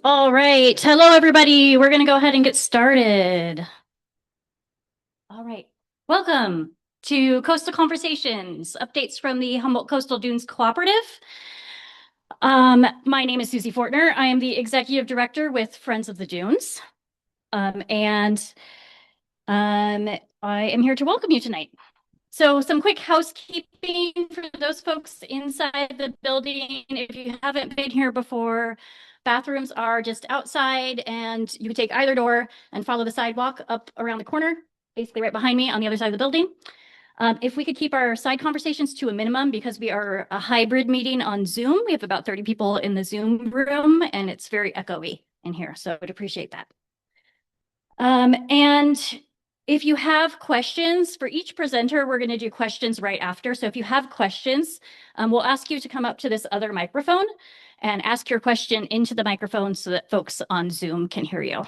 All right. Hello, everybody. We're going to go ahead and get started. All right. Welcome to Coastal Conversations, updates from the Humboldt Coastal Dunes Cooperative. My name is Susie Fortner. I am the Executive Director with Friends of the Dunes. I am here to welcome you tonight. So some quick housekeeping for those folks inside the building. If you haven't been here before, bathrooms are just outside, and you can take either door and follow the sidewalk up around the corner, basically right behind me on the other side of the building. If we could keep our side conversations to a minimum, because we are a hybrid meeting on Zoom. We have about 30 people in the Zoom room, and it's very echoey in here, so I would appreciate that. And if you have questions for each presenter, we're going to do questions right after. So if you have questions, we'll ask you to come up to this other microphone and ask your question into the microphone so that folks on Zoom can hear you.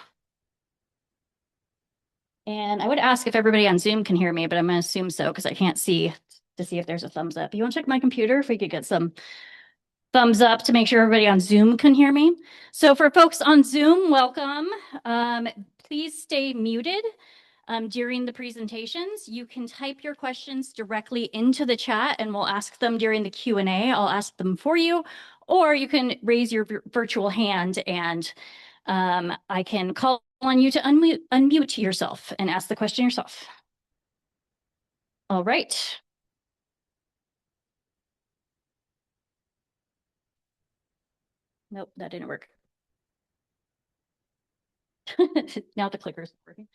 And I would ask if everybody on Zoom can hear me, but I'm going to assume so because I can't see to see if there's a thumbs up. You want to check my computer if we could get some thumbs up to make sure everybody on Zoom can hear me. So for folks on Zoom, welcome. Please stay muted during the presentations. You can type your questions directly into the chat and we'll ask them during the Q&A. I'll ask them for you, or you can raise your virtual hand and I can call on you to unmute yourself and ask the question yourself. All right. Nope, that didn't work. Now the clicker's working.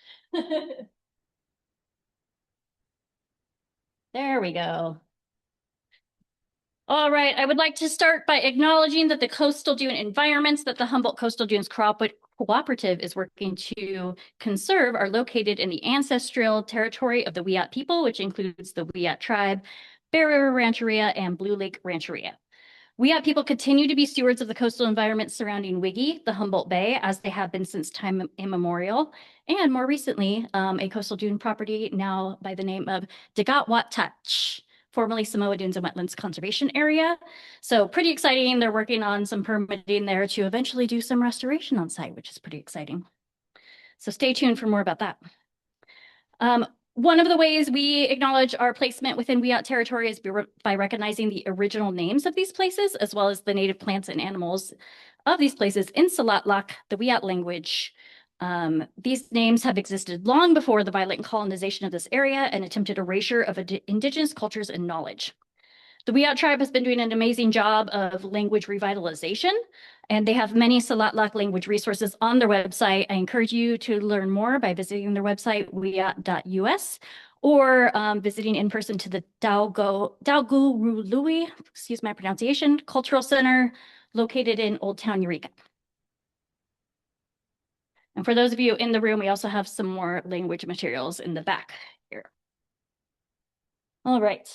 There we go. All right, I would like to start by acknowledging that the coastal dune environments that the Humboldt Coastal Dunes Cooperative is working to conserve are located in the ancestral territory of the Wiyot people, which includes the Wiyot tribe, Bear River Rancheria, and Blue Lake Rancheria. Wiyot people continue to be stewards of the coastal environment surrounding Wiggy, the Humboldt Bay, as they have been since time immemorial, and more recently, a coastal dune property now by the name of Wadulh, formerly Samoa Dunes and Wetlands Conservation Area. So pretty exciting. They're working on some permitting there to eventually do some restoration on site, which is pretty exciting. So stay tuned for more about that. One of the ways we acknowledge our placement within Wiyot territory is by recognizing the original names of these places, as well as the native plants and animals of these places in Salatlak, the Wiyot language. These names have existed long before the violent colonization of this area and attempted erasure of indigenous cultures and knowledge. The Wiyot tribe has been doing an amazing job of language revitalization, and they have many Salatlak language resources on their website. I encourage you to learn more by visiting their website, wiyot.us, or visiting in person to the Dalgurului, excuse my pronunciation, Cultural Center located in Old Town Eureka. And for those of you in the room, we also have some more language materials in the back here. All right.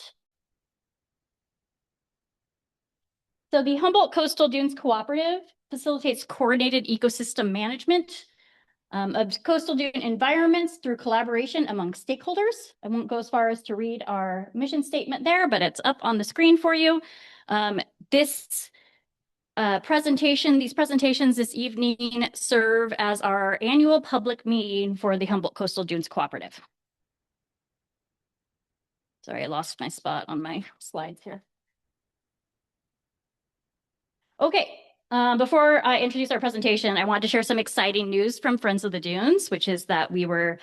So the Humboldt Coastal Dunes Cooperative facilitates coordinated ecosystem management of coastal dune environments through collaboration among stakeholders. I won't go as far as to read our mission statement there, but it's up on the screen for you. These presentations this evening serve as our annual public meeting for the Humboldt Coastal Dunes Cooperative. Sorry, I lost my spot on my slides here. Okay, before I introduce our presentation, I want to share some exciting news from Friends of the Dunes, which is that we were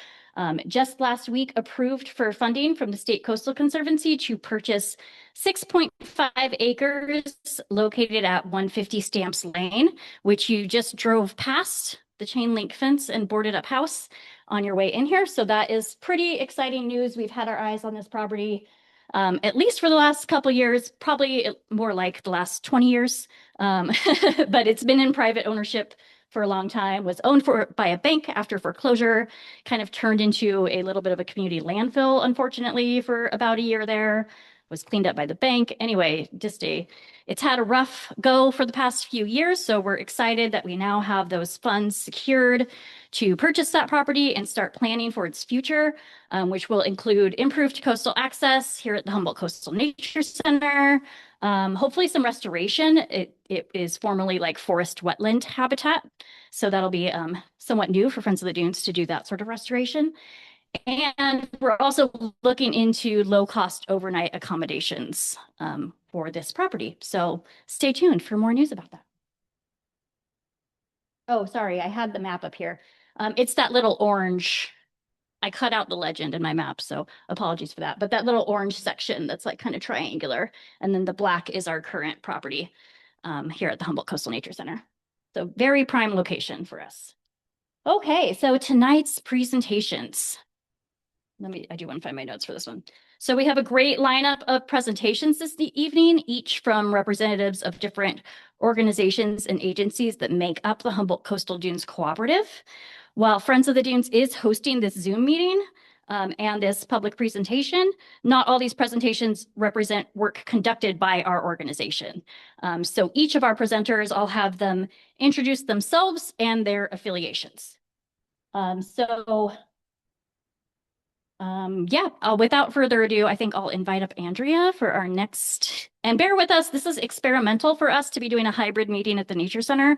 just last week approved for funding from the State Coastal Conservancy to purchase 6.5 acres located at 150 Stamps Lane, which you just drove past the chain link fence and boarded up house on your way in here. So that is pretty exciting news. We've had our eyes on this property at least for the last couple of years, probably more like the last 20 years. But it's been in private ownership for a long time, was owned by a bank after foreclosure, kind of turned into a little bit of a community landfill, unfortunately, for about a year there, was cleaned up by the bank. Anyway, it's had a rough go for the past few years, so we're excited that we now have those funds secured to purchase that property and start planning for its future, which will include improved coastal access here at the Humboldt Coastal Nature Center, Hopefully some restoration. It is formerly like forest wetland habitat. So that'll be somewhat new for Friends of the Dunes to do that sort of restoration. And we're also looking into low-cost overnight accommodations for this property. So stay tuned for more news about that. Oh, sorry, I had the map up here. It's that little orange. I cut out the legend in my map, so apologies for that. But that little orange section that's like kind of triangular, and then the black is our current property here at the Humboldt Coastal Nature Center. So very prime location for us. Okay, so tonight's presentations. I do want to find my notes for this one. So we have a great lineup of presentations this evening, each from representatives of different organizations and agencies that make up the Humboldt Coastal Dunes Cooperative. While Friends of the Dunes is hosting this Zoom meeting and this public presentation, not all these presentations represent work conducted by our organization. So each of our presenters, I'll have them introduce themselves and their affiliations. Without further ado, I think I'll invite up Andrea for our next, and bear with us, this is experimental for us to be doing a hybrid meeting at the Nature Center.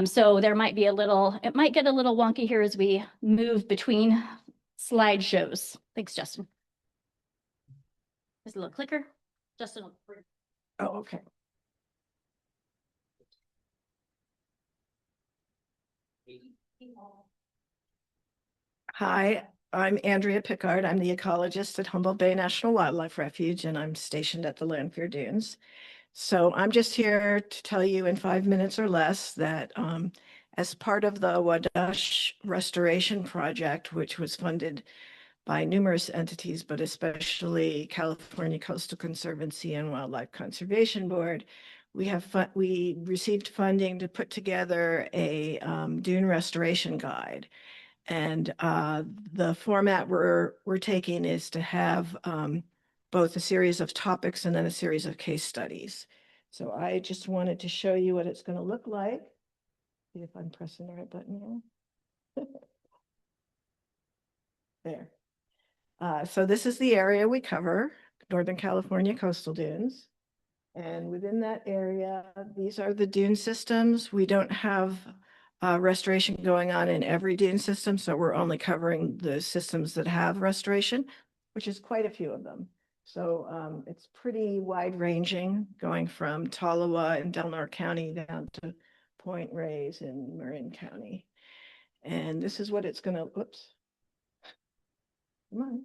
So there might be it might get a little wonky here as we move between slideshows. Thanks, Justin. There's a little clicker. Justin will. Oh, okay. Hi, I'm Andrea Pickard. I'm the ecologist at Humboldt Bay National Wildlife Refuge, and I'm stationed at the Lanphier Dunes. So I'm just here to tell you in 5 minutes or less that as part of the Wadulh restoration project, which was funded by numerous entities, but especially California Coastal Conservancy and Wildlife Conservation Board, we received funding to put together a dune restoration guide. And the format we're taking is to have both a series of topics and then a series of case studies. So I just wanted to show you what it's going to look like. See if I'm pressing the right button here. There. So this is the area we cover, Northern California coastal dunes. And within that area, these are the dune systems. We don't have restoration going on in every dune system, so we're only covering the systems that have restoration, which is quite a few of them. So it's pretty wide ranging, going from Tolowa in Delaware County down to Point Reyes in Marin County. And this is what it's going to, whoops. Come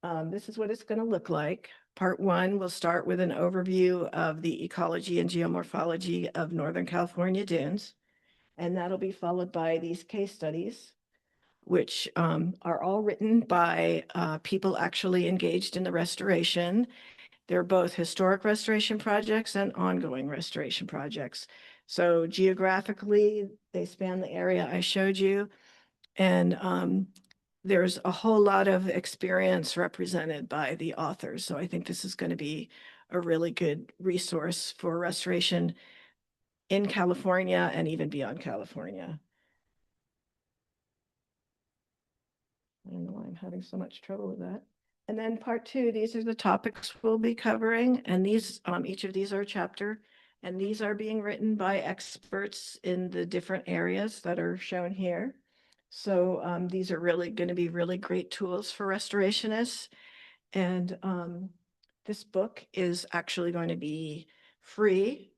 on. This is what it's going to look like. Part one will start with an overview of the ecology and geomorphology of Northern California dunes. And that'll be followed by these case studies, which are all written by people actually engaged in the restoration. They're both historic restoration projects and ongoing restoration projects. So geographically, they span the area I showed you. And there's a whole lot of experience represented by the authors. So I think this is going to be a really good resource for restoration in California and even beyond California. I don't know why I'm having so much trouble with that. And then part two, these are the topics we'll be covering. And these, each of these are a chapter. And these are being written by experts in the different areas that are shown here. So these are really going to be really great tools for restorationists. And this book is actually going to be free.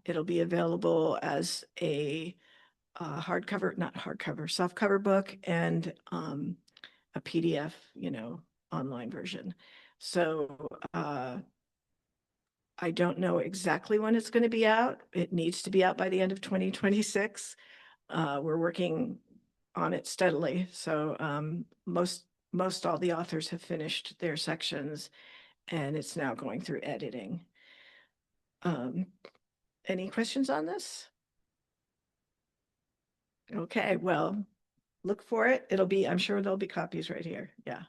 It'll be available as a softcover book and a PDF, online version. So I don't know exactly when it's going to be out. It needs to be out by the end of 2026. We're working on it steadily. So most all the authors have finished their sections and it's now going through editing. Any questions on this? Okay, well, look for it. I'm sure there'll be copies right here. Yeah.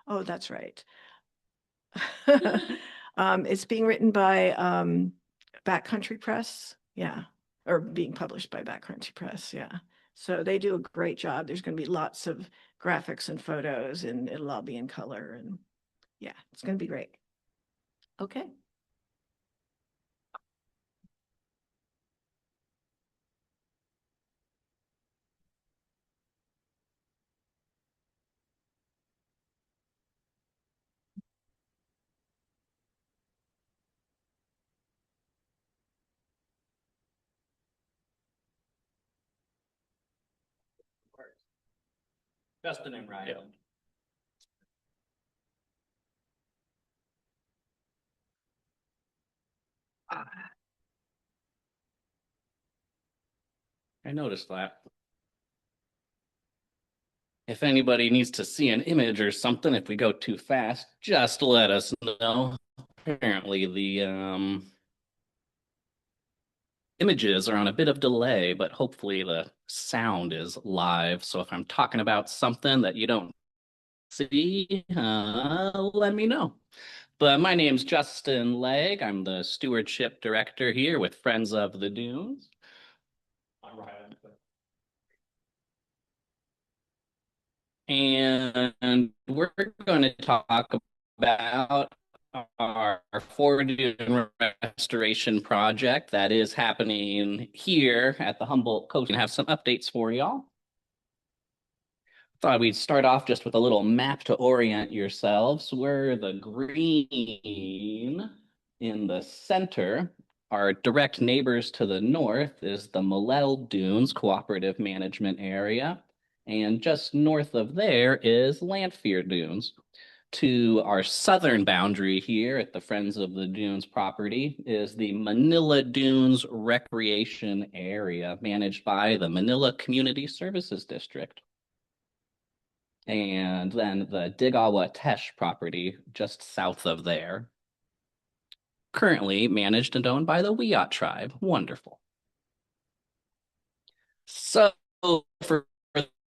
Oh, that's right. It's being written by Backcountry Press. Yeah. Or being published by Backcountry Press. Yeah. So they do a great job. There's going to be lots of graphics and photos, and it'll all be in color. And yeah, it's going to be great. Okay. Justin and Ryland. I noticed that. If anybody needs to see an image or something, if we go too fast, just let us know. Apparently, the images are on a bit of delay, but hopefully the sound is live. So if I'm talking about something that you don't see, let me know. But my name's Justin Legge. I'm the stewardship director here with Friends of the Dunes. I'm Ryland. And we're going to talk about our Dune restoration project that is happening here at the Humboldt Coast and have some updates for y'all. Thought we'd start off just with a little map to orient yourselves. Where the green in the center, our direct neighbors to the north is the Humboldt Dunes Cooperative Management Area. And just north of there is Lanphier Dunes. To our southern boundary here at the Friends of the Dunes property is the Manila Dunes Recreation Area managed by the Manila Community Services District. And then the Digawa Tesh property just south of there. Currently managed and owned by the Wiyot tribe. Wonderful. So for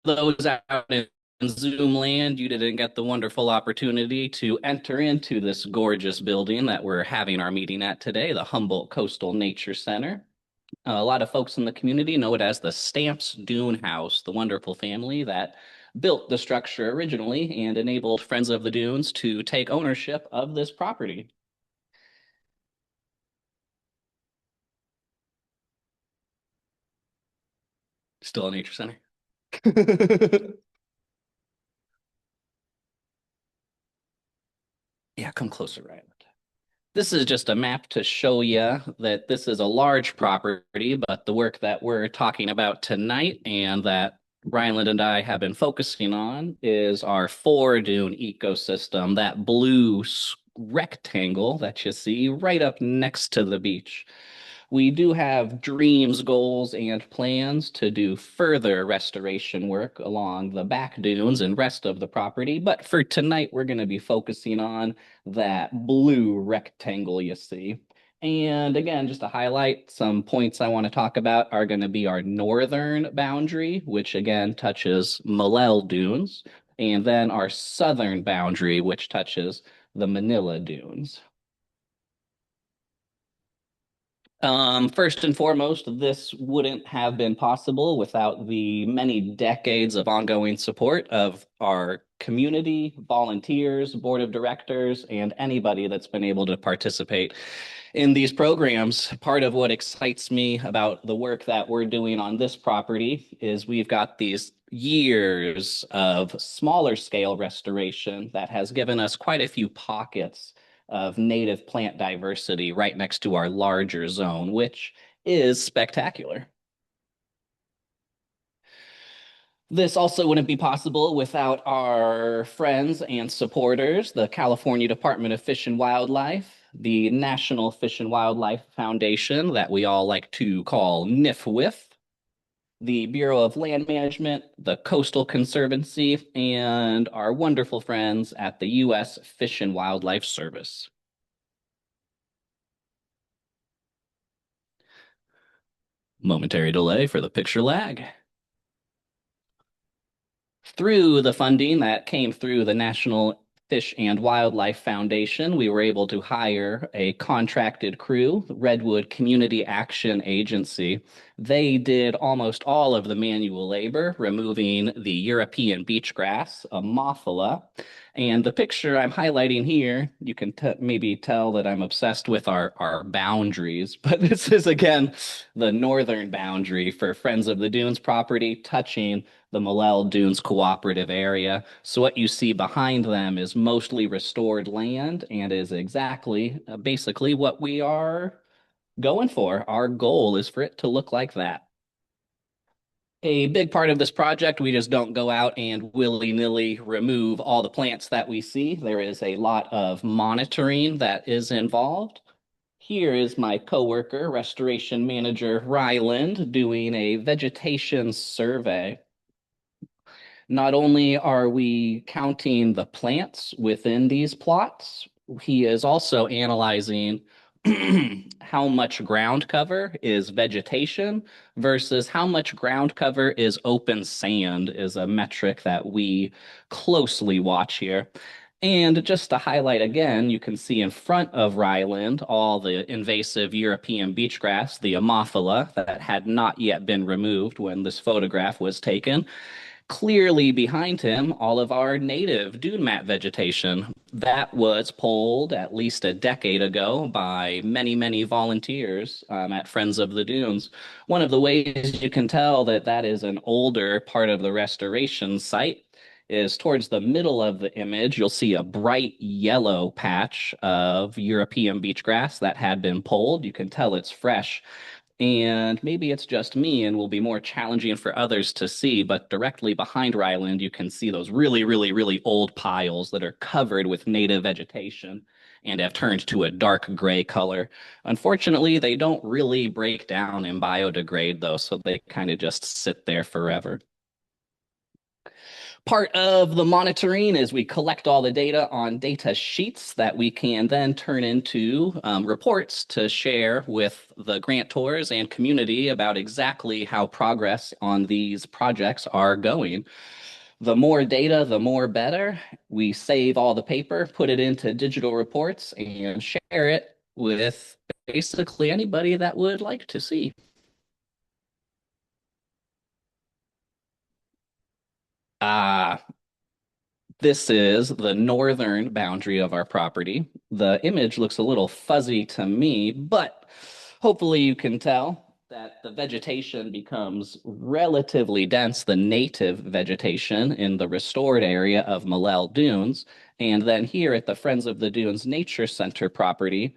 those out in Zoom land, you didn't get the wonderful opportunity to enter into this gorgeous building that we're having our meeting at today, the Humboldt Coastal Nature Center. A lot of folks in the community know it as the Stamps Dune House, the wonderful family that built the structure originally and enabled Friends of the Dunes to take ownership of this property. Still a nature center. Yeah, come closer, Ryland. This is just a map to show you that this is a large property, but the work that we're talking about tonight and that Ryland and I have been focusing on is our dune ecosystem, that blue rectangle that you see right up next to the beach. We do have dreams, goals, and plans to do further restoration work along the back dunes and rest of the property. But for tonight, we're going to be focusing on that blue rectangle you see. And again, just to highlight some points I want to talk about are going to be our northern boundary, which again touches Malel Dunes, and then our southern boundary, which touches the Manila Dunes. First and foremost, this wouldn't have been possible without the many decades of ongoing support of our community, volunteers, board of directors, and anybody that's been able to participate in these programs. Part of what excites me about the work that we're doing on this property is we've got these years of smaller scale restoration that has given us quite a few pockets of native plant diversity right next to our larger zone, which is spectacular. This also wouldn't be possible without our friends and supporters, the California Department of Fish and Wildlife, the National Fish and Wildlife Foundation that we all like to call NIFWIF, the Bureau of Land Management, the Coastal Conservancy, and our wonderful friends at the U.S. Fish and Wildlife Service. Momentary delay for the picture lag. Through the funding that came through the National Fish and Wildlife Foundation, we were able to hire a contracted crew, Redwood Community Action Agency. They did almost all of the manual labor, removing the European beach grass, Ammophila. And the picture I'm highlighting here, you can maybe tell that I'm obsessed with our boundaries, but this is again the northern boundary for Friends of the Dunes property touching the Humboldt Dunes Cooperative area. So what you see behind them is mostly restored land and is exactly, basically what we are going for. Our goal is for it to look like that. A big part of this project, we just don't go out and willy-nilly remove all the plants that we see. There is a lot of monitoring that is involved. Here is my coworker, restoration manager Ryland, doing a vegetation survey. Not only are we counting the plants within these plots, he is also analyzing how much ground cover is vegetation versus how much ground cover is open sand is a metric that we closely watch here. And just to highlight again, you can see in front of Ryland all the invasive European beach grass, the Ammophila, that had not yet been removed when this photograph was taken. Clearly behind him, all of our native dune mat vegetation that was pulled at least a decade ago by many, many volunteers at Friends of the Dunes. One of the ways you can tell that that is an older part of the restoration site is towards the middle of the image, you'll see a bright yellow patch of European beach grass that had been pulled. You can tell it's fresh. And maybe it's just me and will be more challenging for others to see, but directly behind Ryland, you can see those really, really, really old piles that are covered with native vegetation and have turned to a dark gray color. Unfortunately, they don't really break down and biodegrade, though, so they kind of just sit there forever. Part of the monitoring is we collect all the data on data sheets that we can then turn into reports to share with the grantors and community about exactly how progress on these projects are going. The more data, the more better. We save all the paper, put it into digital reports, and share it with basically anybody that would like to see. This is the northern boundary of our property. The image looks a little fuzzy to me, but hopefully you can tell that the vegetation becomes relatively dense, the native vegetation in the restored area of Malel Dunes. And then here at the Friends of the Dunes Nature Center property,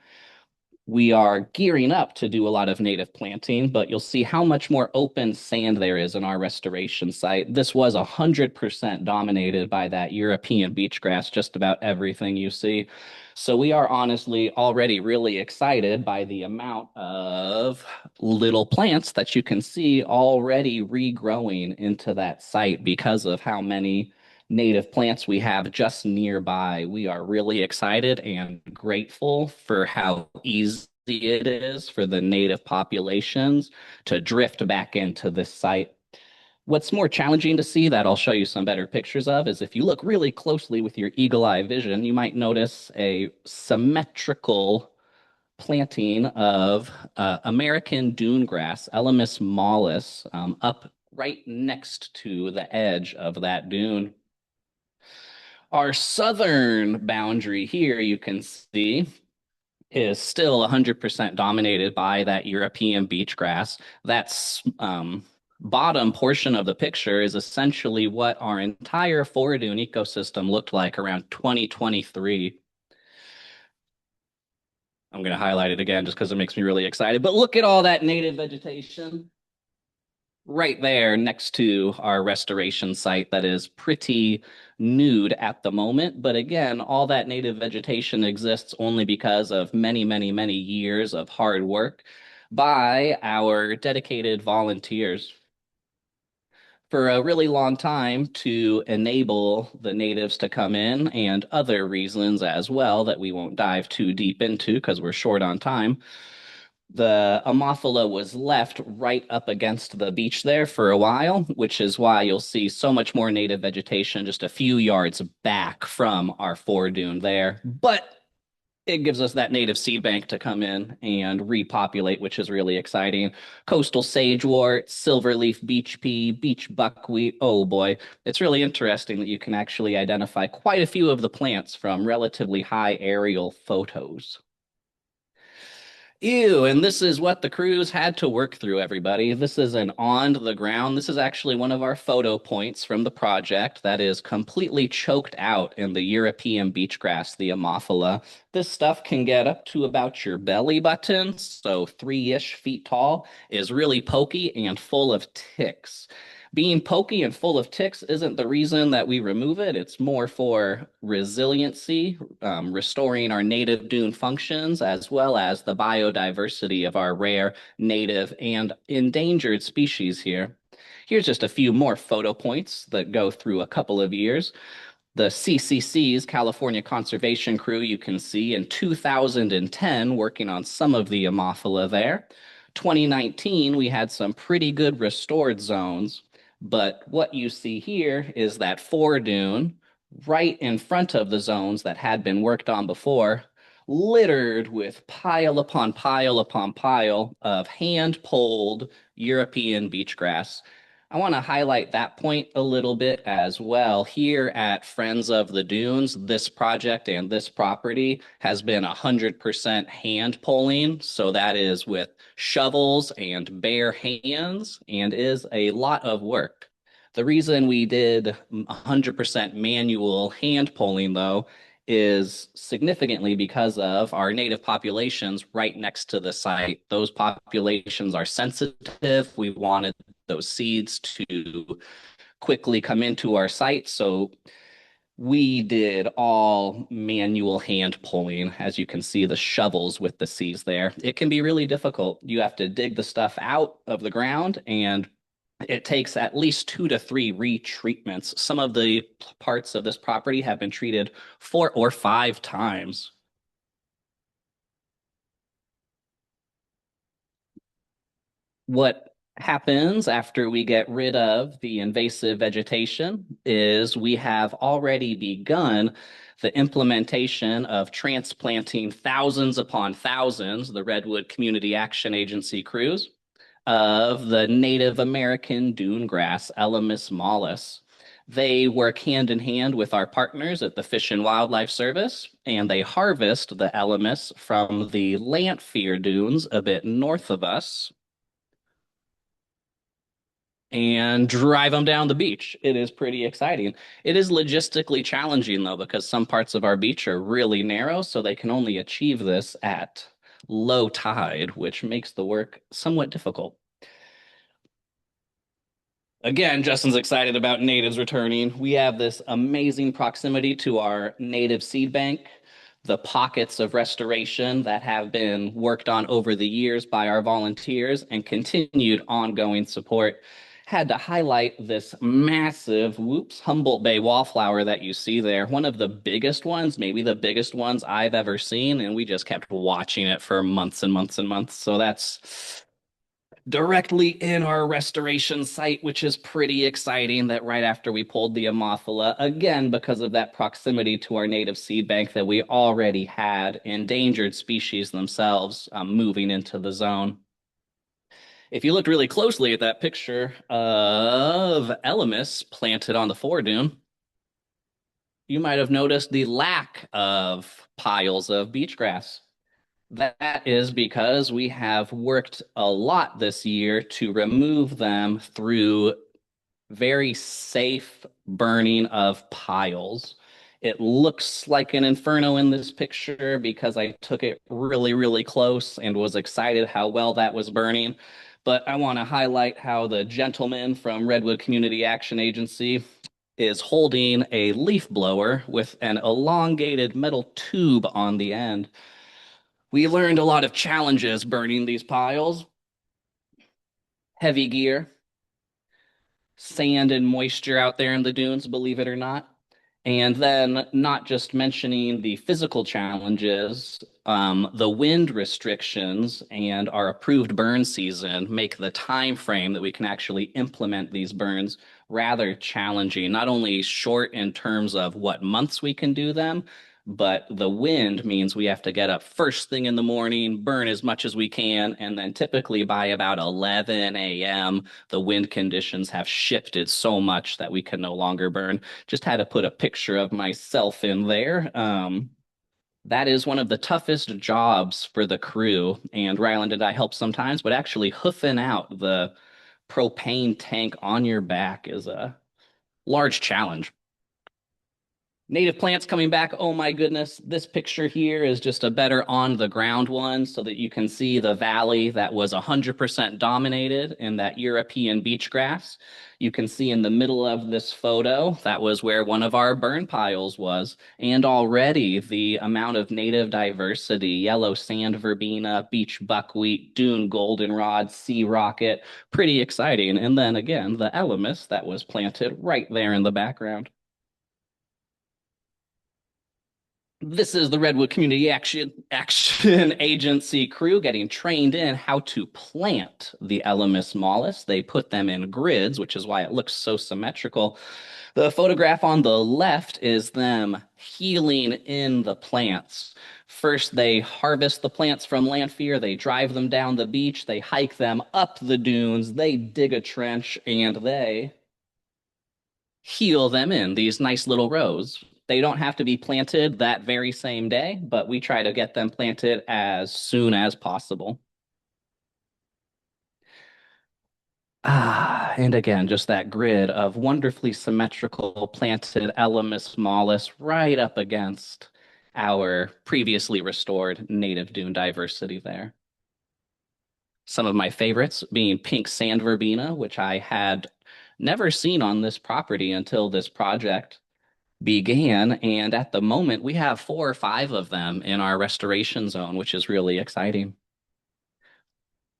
we are gearing up to do a lot of native planting, but you'll see how much more open sand there is in our restoration site. This was 100% dominated by that European beach grass, just about everything you see. So we are honestly already really excited by the amount of little plants that you can see already regrowing into that site because of how many native plants we have just nearby. We are really excited and grateful for how easy it is for the native populations to drift back into this site. What's more challenging to see that I'll show you some better pictures of is if you look really closely with your eagle eye vision, you might notice a symmetrical planting of American dune grass, Elamis mollis, up right next to the edge of that dune. Our southern boundary here, you can see, is still 100% dominated by that European beach grass. That's bottom portion of the picture is essentially what our entire Forys dune ecosystem looked like around 2023. I'm going to highlight it again just because it makes me really excited. But look at all that native vegetation right there next to our restoration site that is pretty nude at the moment. But again, all that native vegetation exists only because of many, many, many years of hard work by our dedicated volunteers for a really long time to enable the natives to come in and other reasons as well that we won't dive too deep into because we're short on time. The Ammophila was left right up against the beach there for a while, which is why you'll see so much more native vegetation just a few yards back from our foredune there. But it gives us that native seed bank to come in and repopulate, which is really exciting. Coastal sagewort, silverleaf beach pea, beach buckwheat. Oh boy, it's really interesting that you can actually identify quite a few of the plants from relatively high aerial photos. Ew, and this is what the crews had to work through, everybody. This is an on the ground. This is actually one of our photo points from the project that is completely choked out in the European beach grass, the Ammophila. This stuff can get up to about your belly button, so 3-ish feet tall, is really pokey and full of ticks. Being pokey and full of ticks isn't the reason that we remove it. It's more for resiliency, restoring our native dune functions, as well as the biodiversity of our rare, native, and endangered species here. Here's just a few more photo points that go through a couple of years. The CCC's California Conservation Crew, you can see in 2010 working on some of the Ammophila there. 2019, we had some pretty good restored zones, but what you see here is that foredune right in front of the zones that had been worked on before, littered with pile upon pile upon pile of hand-pulled European beach grass. I want to highlight that point a little bit as well. Here at Friends of the Dunes, this project and this property has been 100% hand pulling. So that is with shovels and bare hands and is a lot of work. The reason we did 100% manual hand pulling, though, is significantly because of our native populations right next to the site. Those populations are sensitive. We wanted those seeds to quickly come into our site. So we did all manual hand pulling. As you can see, the shovels with the seeds there. It can be really difficult. You have to dig the stuff out of the ground, and it takes at least 2 to 3 retreatments. Some of the parts of this property have been treated 4 or 5 times. What happens after we get rid of the invasive vegetation is we have already begun the implementation of transplanting thousands upon thousands, the Redwood Community Action Agency crews, of the Native American dune grass, Elamis mollis. They work hand in hand with our partners at the Fish and Wildlife Service, and they harvest the Elamis from the Lanphier dunes a bit north of us and drive them down the beach. It is pretty exciting. It is logistically challenging, though, because some parts of our beach are really narrow, so they can only achieve this at low tide, which makes the work somewhat difficult. Again, Justin's excited about natives returning. We have this amazing proximity to our native seed bank, the pockets of restoration that have been worked on over the years by our volunteers, and continued ongoing support. Had to highlight this massive, Humboldt Bay wallflower that you see there. One of the biggest ones, maybe the biggest ones I've ever seen, and we just kept watching it for months and months and months. So that's directly in our restoration site, which is pretty exciting, that right after we pulled the Ammophila, again, because of that proximity to our native seed bank, that we already had endangered species themselves moving into the zone. If you looked really closely at that picture of Elamis planted on the foredune, you might have noticed the lack of piles of beach grass. That is because we have worked a lot this year to remove them through very safe burning of piles. It looks like an inferno in this picture because I took it really, really close and was excited how well that was burning. But I want to highlight how the gentleman from Redwood Community Action Agency is holding a leaf blower with an elongated metal tube on the end. We learned a lot of challenges burning these piles. Heavy gear, sand and moisture out there in the dunes, believe it or not. And then not just mentioning the physical challenges, the wind restrictions and our approved burn season make the time frame that we can actually implement these burns rather challenging, not only short in terms of what months we can do them, but the wind means we have to get up first thing in the morning, burn as much as we can, and then typically by about 11 a.m., the wind conditions have shifted so much that we can no longer burn. Just had to put a picture of myself in there. That is one of the toughest jobs for the crew, and Ryland and I help sometimes, but actually hoofing out the propane tank on your back is a large challenge. Native plants coming back. Oh my goodness. This picture here is just a better on the ground one so that you can see the valley that was 100% dominated in that European beach grass. You can see in the middle of this photo, that was where one of our burn piles was. And already the amount of native diversity, yellow sand verbena, beach buckwheat, dune goldenrod, sea rocket, pretty exciting. And then again, the elemis that was planted right there in the background. This is the Redwood Community Action Agency crew getting trained in how to plant the Elemis mollis. They put them in grids, which is why it looks so symmetrical. The photograph on the left is them healing in the plants. First, they harvest the plants from Lanphier, they drive them down the beach, they hike them up the dunes, they dig a trench, and they heal them in these nice little rows. They don't have to be planted that very same day, but we try to get them planted as soon as possible. And again, just that grid of wonderfully symmetrical planted Elemis mollis right up against our previously restored native dune diversity there. Some of my favorites being pink sand verbena, which I had never seen on this property until this project began. And at the moment, we have 4 or 5 of them in our restoration zone, which is really exciting.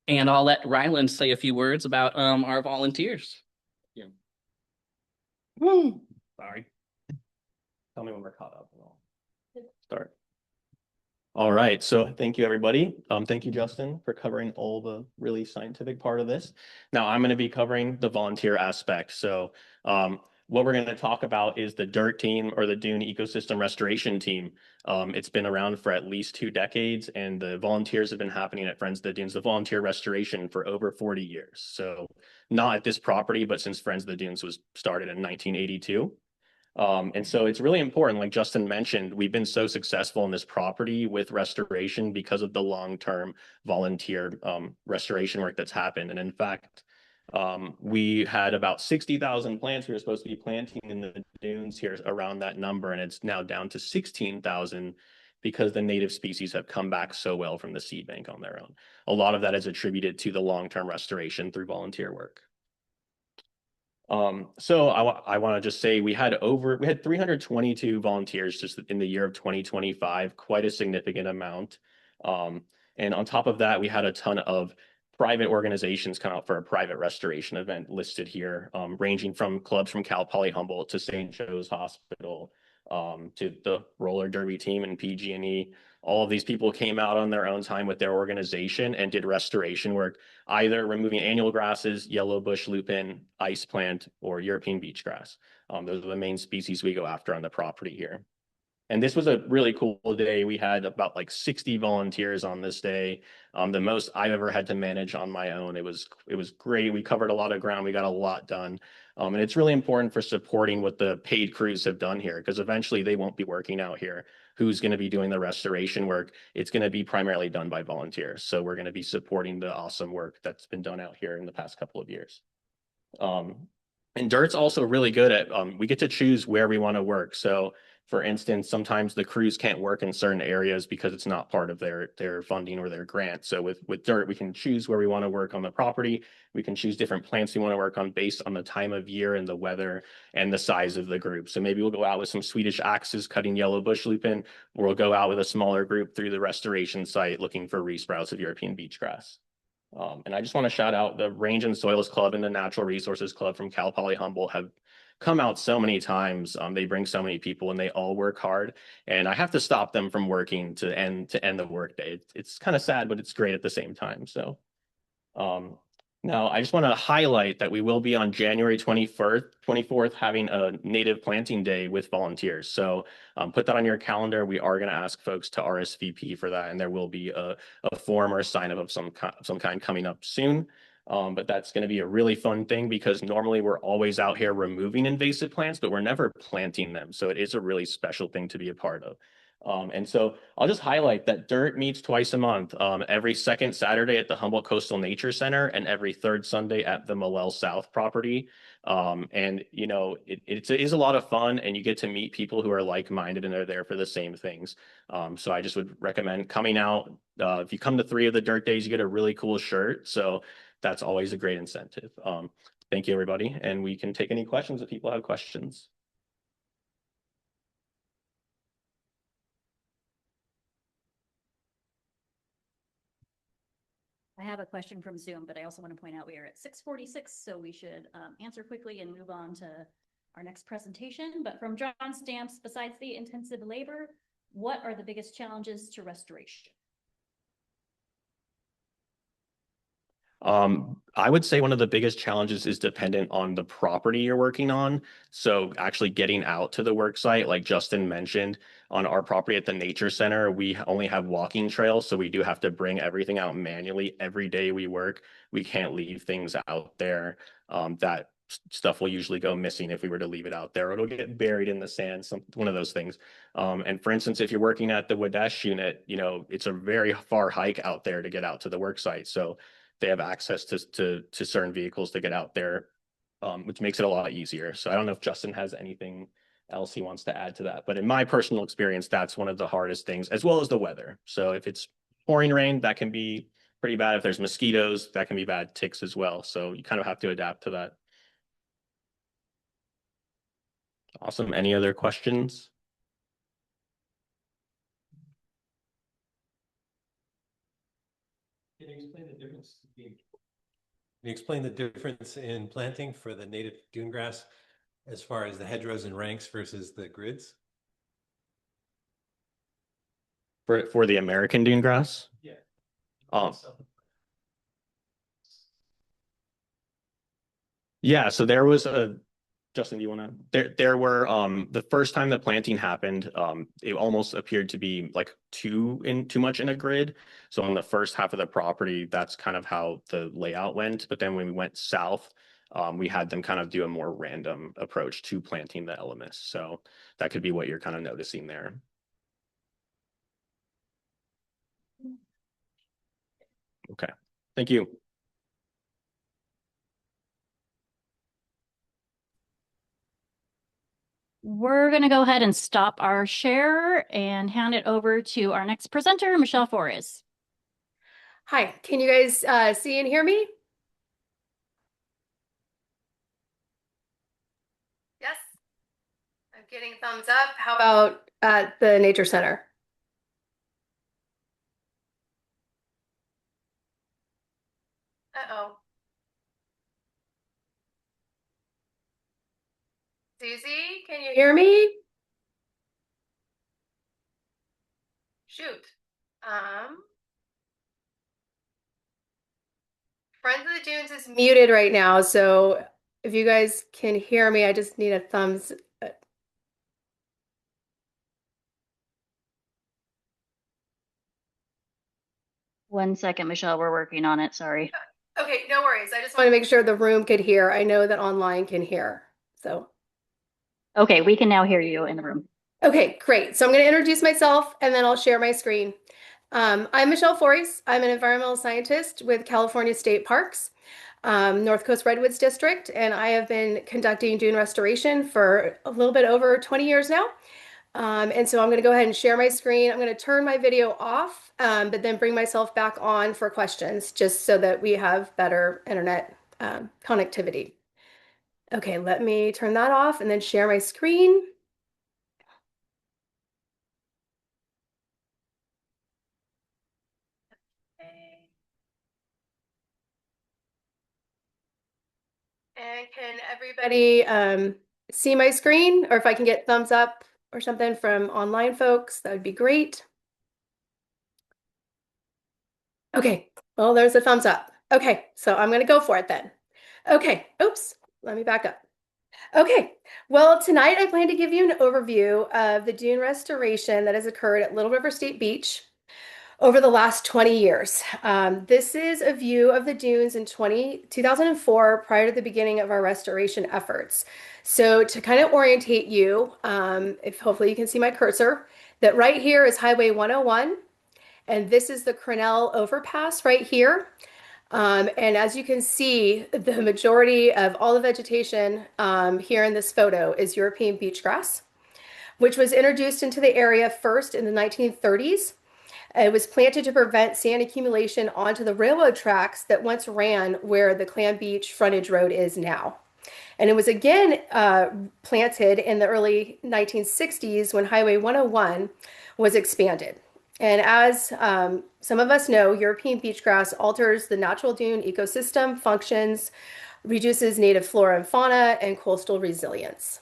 And I'll let Ryland say a few words about our volunteers. Yeah. Woo! Sorry. Tell me when we're caught up. Start. All right. So thank you, everybody. Thank you, Justin, for covering all the really scientific part of this. Now I'm going to be covering the volunteer aspect. So what we're going to talk about is the DIRT team, or the Dune Ecosystem Restoration Team. It's been around for at least 2 decades, and the volunteers have been happening at Friends of the Dunes, the volunteer restoration, for over 40 years. So not at this property, but since Friends of the Dunes was started in 1982. And so it's really important, like Justin mentioned, we've been so successful in this property with restoration because of the long-term volunteer restoration work that's happened. And in fact, we had about 60,000 plants we were supposed to be planting in the dunes here, around that number, and it's now down to 16,000 because the native species have come back so well from the seed bank on their own. A lot of that is attributed to the long-term restoration through volunteer work. So I want to just say we had 322 volunteers just in the year of 2025, quite a significant amount. And on top of that, we had a ton of private organizations come out for a private restoration event listed here, ranging from clubs from Cal Poly Humboldt to St. Joe's Hospital, to the roller derby team and PG&E. All of these people came out on their own time with their organization and did restoration work, either removing annual grasses, yellow bush lupin, ice plant, or European beach grass. Those are the main species we go after on the property here. And this was a really cool day. We had about like 60 volunteers on this day, the most I've ever had to manage on my own. It was great. We covered a lot of ground. We got a lot done. And it's really important for supporting what the paid crews have done here, because eventually they won't be working out here. Who's going to be doing the restoration work? It's going to be primarily done by volunteers. So we're going to be supporting the awesome work that's been done out here in the past couple of years. And DIRT's also really good at, we get to choose where we want to work. So for instance, sometimes the crews can't work in certain areas because it's not part of their funding or their grant. So with DIRT, we can choose where we want to work on the property. We can choose different plants we want to work on based on the time of year and the weather and the size of the group. So maybe we'll go out with some Swedish axes cutting yellow bush lupin, or we'll go out with a smaller group through the restoration site looking for resprouts of European beach grass. And I just want to shout out the Range and Soils Club and the Natural Resources Club from Cal Poly Humboldt have come out so many times. They bring so many people and they all work hard. And I have to stop them from working to end the workday. It's kind of sad, but it's great at the same time. So now I just want to highlight that we will be on January 24th having a native planting day with volunteers. So put that on your calendar. We are going to ask folks to RSVP for that, and there will be a form or a sign up of some kind coming up soon. But that's going to be a really fun thing, because normally we're always out here removing invasive plants, but we're never planting them. So it is a really special thing to be a part of. And so I'll just highlight that dirt meets twice a month, every second Saturday at the Humboldt Coastal Nature Center and every third Sunday at the Malel South property. And you know, it is a lot of fun, and you get to meet people who are like-minded and they're there for the same things. So I just would recommend coming out. If you come to 3 of the dirt days, you get a really cool shirt. So that's always a great incentive. Thank you, everybody. And we can take any questions if people have questions. I have a question from Zoom, but I also want to point out we are at 6:46, so we should answer quickly and move on to our next presentation. But from John Stamps, besides the intensive labor, what are the biggest challenges to restoration? I would say one of the biggest challenges is dependent on the property you're working on. So actually getting out to the work site, like Justin mentioned, on our property at the Nature Center, we only have walking trails. So we do have to bring everything out manually every day we work. We can't leave things out there. That stuff will usually go missing if we were to leave it out there. It'll get buried in the sand, one of those things. And for instance, if you're working at the Wadulh unit, you know, it's a very far hike out there to get out to the work site. So they have access to certain vehicles to get out there, which makes it a lot easier. So I don't know if Justin has anything else he wants to add to that, but in my personal experience, that's one of the hardest things, as well as the weather. So if it's pouring rain, that can be pretty bad. If there's mosquitoes, that can be bad. Ticks as well. So you kind of have to adapt to that. Awesome. Any other questions? Can you explain the difference? Can you explain the difference in planting for the native dune grass as far as the hedgerows and ranks versus the grids? For the American dune grass? Yeah. Yeah, so there was a Justin, do you want to? There were the first time the planting happened, it almost appeared to be like too much in a grid. So on the first half of the property, that's kind of how the layout went. But then when we went south, we had them kind of do a more random approach to planting the elements. So that could be what you're kind of noticing there. Okay, thank you. We're going to go ahead and stop our share and hand it over to our next presenter, Michelle Forys. Hi, can you guys see and hear me? Yes, I'm getting thumbs up. How about at the Nature Center? Uh-oh. Susie, can you hear me? Shoot. Friends of the Dunes is muted right now, so if you guys can hear me, I just need a thumbs. One second, Michelle, we're working on it. Sorry. Okay, no worries. I just want to make sure the room could hear. I know that online can hear, so. Okay, we can now hear you in the room. Okay, great. So I'm going to introduce myself and then I'll share my screen. I'm Michelle Forys. I'm an environmental scientist with California State Parks, North Coast Redwoods District, and I have been conducting dune restoration for a little bit over 20 years now. And so I'm going to go ahead and share my screen. I'm going to turn my video off, but then bring myself back on for questions, just so that we have better internet connectivity. Okay, let me turn that off and then share my screen. And can everybody see my screen? Or if I can get thumbs up or something from online folks, that would be great. Okay, well, there's a thumbs up. Okay, so I'm going to go for it then. Okay, oops, let me back up. Okay, well, tonight I plan to give you an overview of the dune restoration that has occurred at Little River State Beach over the last 20 years. This is a view of the dunes in 2004, prior to the beginning of our restoration efforts. So to kind of orientate you, if hopefully you can see my cursor, that right here is Highway 101, and this is the Cornell overpass right here. And as you can see, the majority of all the vegetation here in this photo is European beach grass, which was introduced into the area first in the 1930s. It was planted to prevent sand accumulation onto the railroad tracks that once ran where the Clam Beach frontage road is now. And it was again planted in the early 1960s when Highway 101 was expanded. And as some of us know, European beach grass alters the natural dune ecosystem functions, reduces native flora and fauna, and coastal resilience.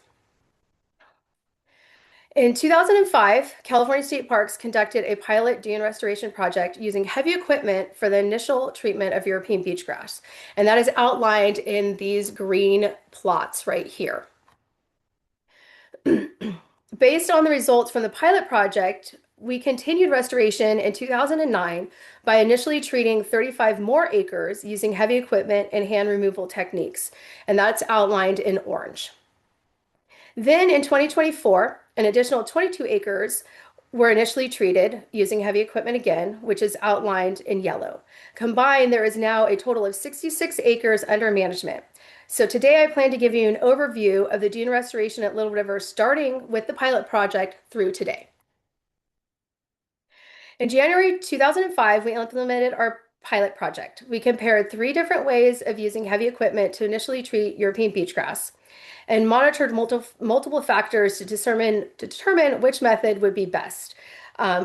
In 2005, California State Parks conducted a pilot dune restoration project using heavy equipment for the initial treatment of European beach grass. And that is outlined in these green plots right here. Based on the results from the pilot project, we continued restoration in 2009 by initially treating 35 more acres using heavy equipment and hand removal techniques. And that's outlined in orange. Then in 2024, an additional 22 acres were initially treated using heavy equipment again, which is outlined in yellow. Combined, there is now a total of 66 acres under management. So today I plan to give you an overview of the dune restoration at Little River, starting with the pilot project through today. In January 2005, we implemented our pilot project. We compared 3 different ways of using heavy equipment to initially treat European beach grass, and monitored multiple factors to determine which method would be best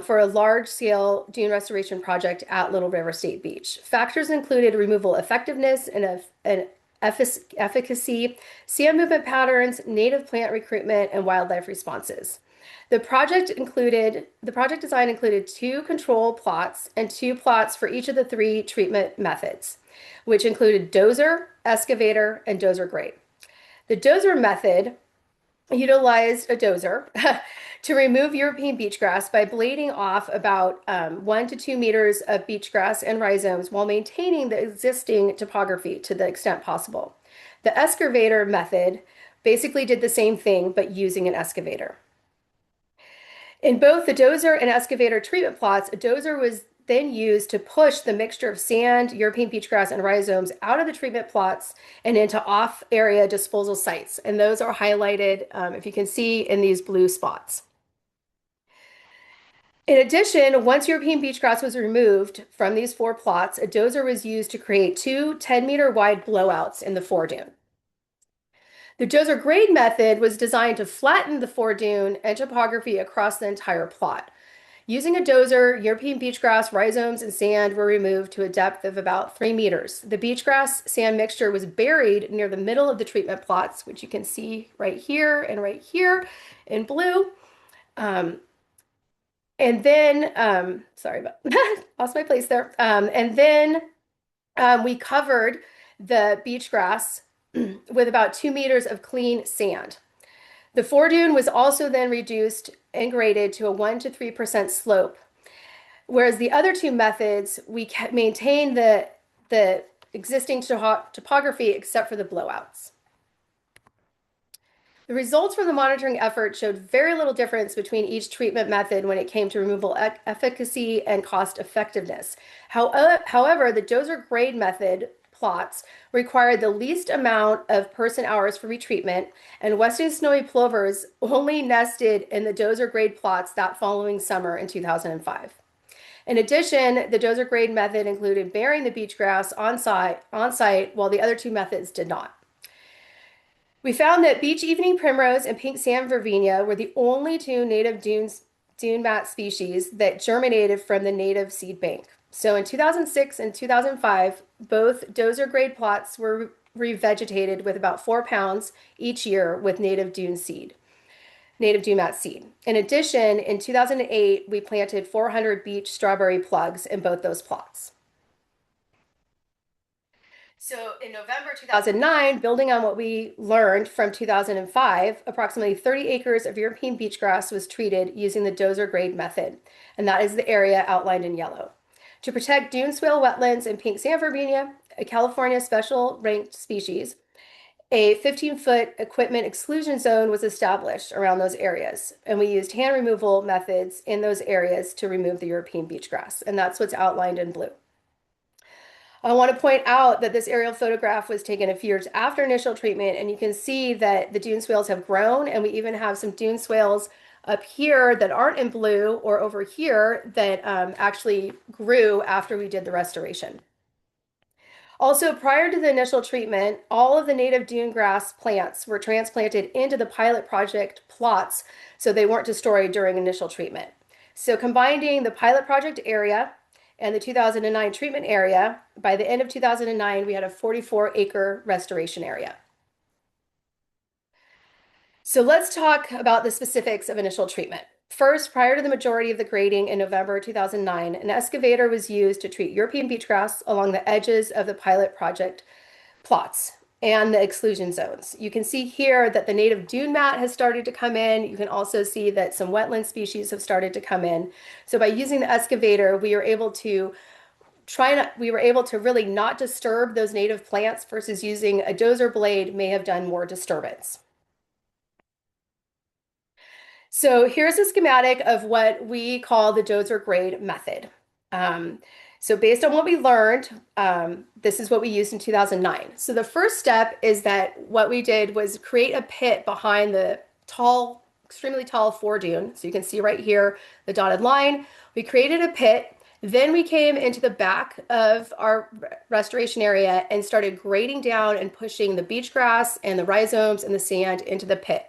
for a large-scale dune restoration project at Little River State Beach. Factors included removal effectiveness and efficacy, sand movement patterns, native plant recruitment, and wildlife responses. The project design included 2 control plots and 2 plots for each of the 3 treatment methods, which included dozer, excavator, and dozer grade. The dozer method utilized a dozer to remove European beach grass by blading off about 1 to 2 meters of beach grass and rhizomes while maintaining the existing topography to the extent possible. The excavator method basically did the same thing, but using an excavator. In both the dozer and excavator treatment plots, a dozer was then used to push the mixture of sand, European beach grass, and rhizomes out of the treatment plots and into off-area disposal sites. And those are highlighted, if you can see, in these blue spots. In addition, once European beach grass was removed from these 4 plots, a dozer was used to create 2 10-meter wide blowouts in the foredune. The dozer grade method was designed to flatten the foredune and topography across the entire plot. Using a dozer, European beach grass, rhizomes, and sand were removed to a depth of about 3 meters. The beach grass sand mixture was buried near the middle of the treatment plots, which you can see right here in blue. And then, sorry about lost my place there. And then we covered the beach grass with about 2 meters of clean sand. The foredune was also then reduced and graded to a 1 to 3% slope, whereas the other 2 methods, we maintained the existing topography except for the blowouts. The results from the monitoring effort showed very little difference between each treatment method when it came to removal efficacy and cost effectiveness. However, the dozer grade method plots required the least amount of person hours for retreatment, and western snowy plovers only nested in the dozer grade plots that following summer in 2005. In addition, the dozer grade method included burying the beach grass on site, while the other 2 methods did not. We found that beach evening primrose and pink sand verbena were the only 2 native dune mat species that germinated from the native seed bank. So in 2006 and 2005, both dozer grade plots were revegetated with about 4 pounds each year with native dune mat seed. In addition, in 2008, we planted 400 beach strawberry plugs in both those plots. So in November 2009, building on what we learned from 2005, approximately 30 acres of European beach grass was treated using the dozer grade method, and that is the area outlined in yellow. To protect dune swale wetlands and pink sand verbena, a California special ranked species, a 15-foot equipment exclusion zone was established around those areas. And we used hand removal methods in those areas to remove the European beach grass. And that's what's outlined in blue. I want to point out that this aerial photograph was taken a few years after initial treatment, and you can see that the dune swales have grown, and we even have some dune swales up here that aren't in blue or over here that actually grew after we did the restoration. Also, prior to the initial treatment, all of the native dune grass plants were transplanted into the pilot project plots so they weren't destroyed during initial treatment. So combining the pilot project area and the 2009 treatment area, by the end of 2009, we had a 44-acre restoration area. So let's talk about the specifics of initial treatment. First, prior to the majority of the grading in November 2009, an excavator was used to treat European beach grass along the edges of the pilot project plots and the exclusion zones. You can see here that the native dune mat has started to come in. You can also see that some wetland species have started to come in. So by using the excavator, we were able to really not disturb those native plants versus using a dozer blade may have done more disturbance. So here's a schematic of what we call the dozer grade method. So based on what we learned, this is what we used in 2009. So the first step is that what we did was create a pit behind the tall, extremely tall foredune. So you can see right here, the dotted line. We created a pit. Then we came into the back of our restoration area and started grading down and pushing the beach grass and the rhizomes and the sand into the pit.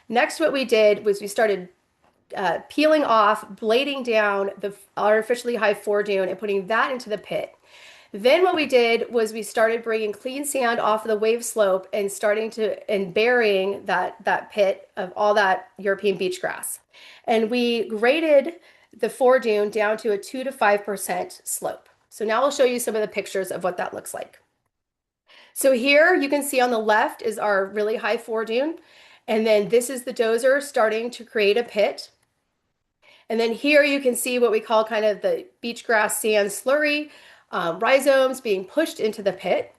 Next, what we did was we started peeling off, blading down the artificially high foredune and putting that into the pit. Then what we did was we started bringing clean sand off of the wave slope and burying that pit of all that European beach grass. And we graded the foredune down to a 2 to 5% slope. So now I'll show you some of the pictures of what that looks like. So here you can see on the left is our really high foredune. And then this is the dozer starting to create a pit. And then here you can see what we call kind of the beach grass sand slurry, rhizomes being pushed into the pit.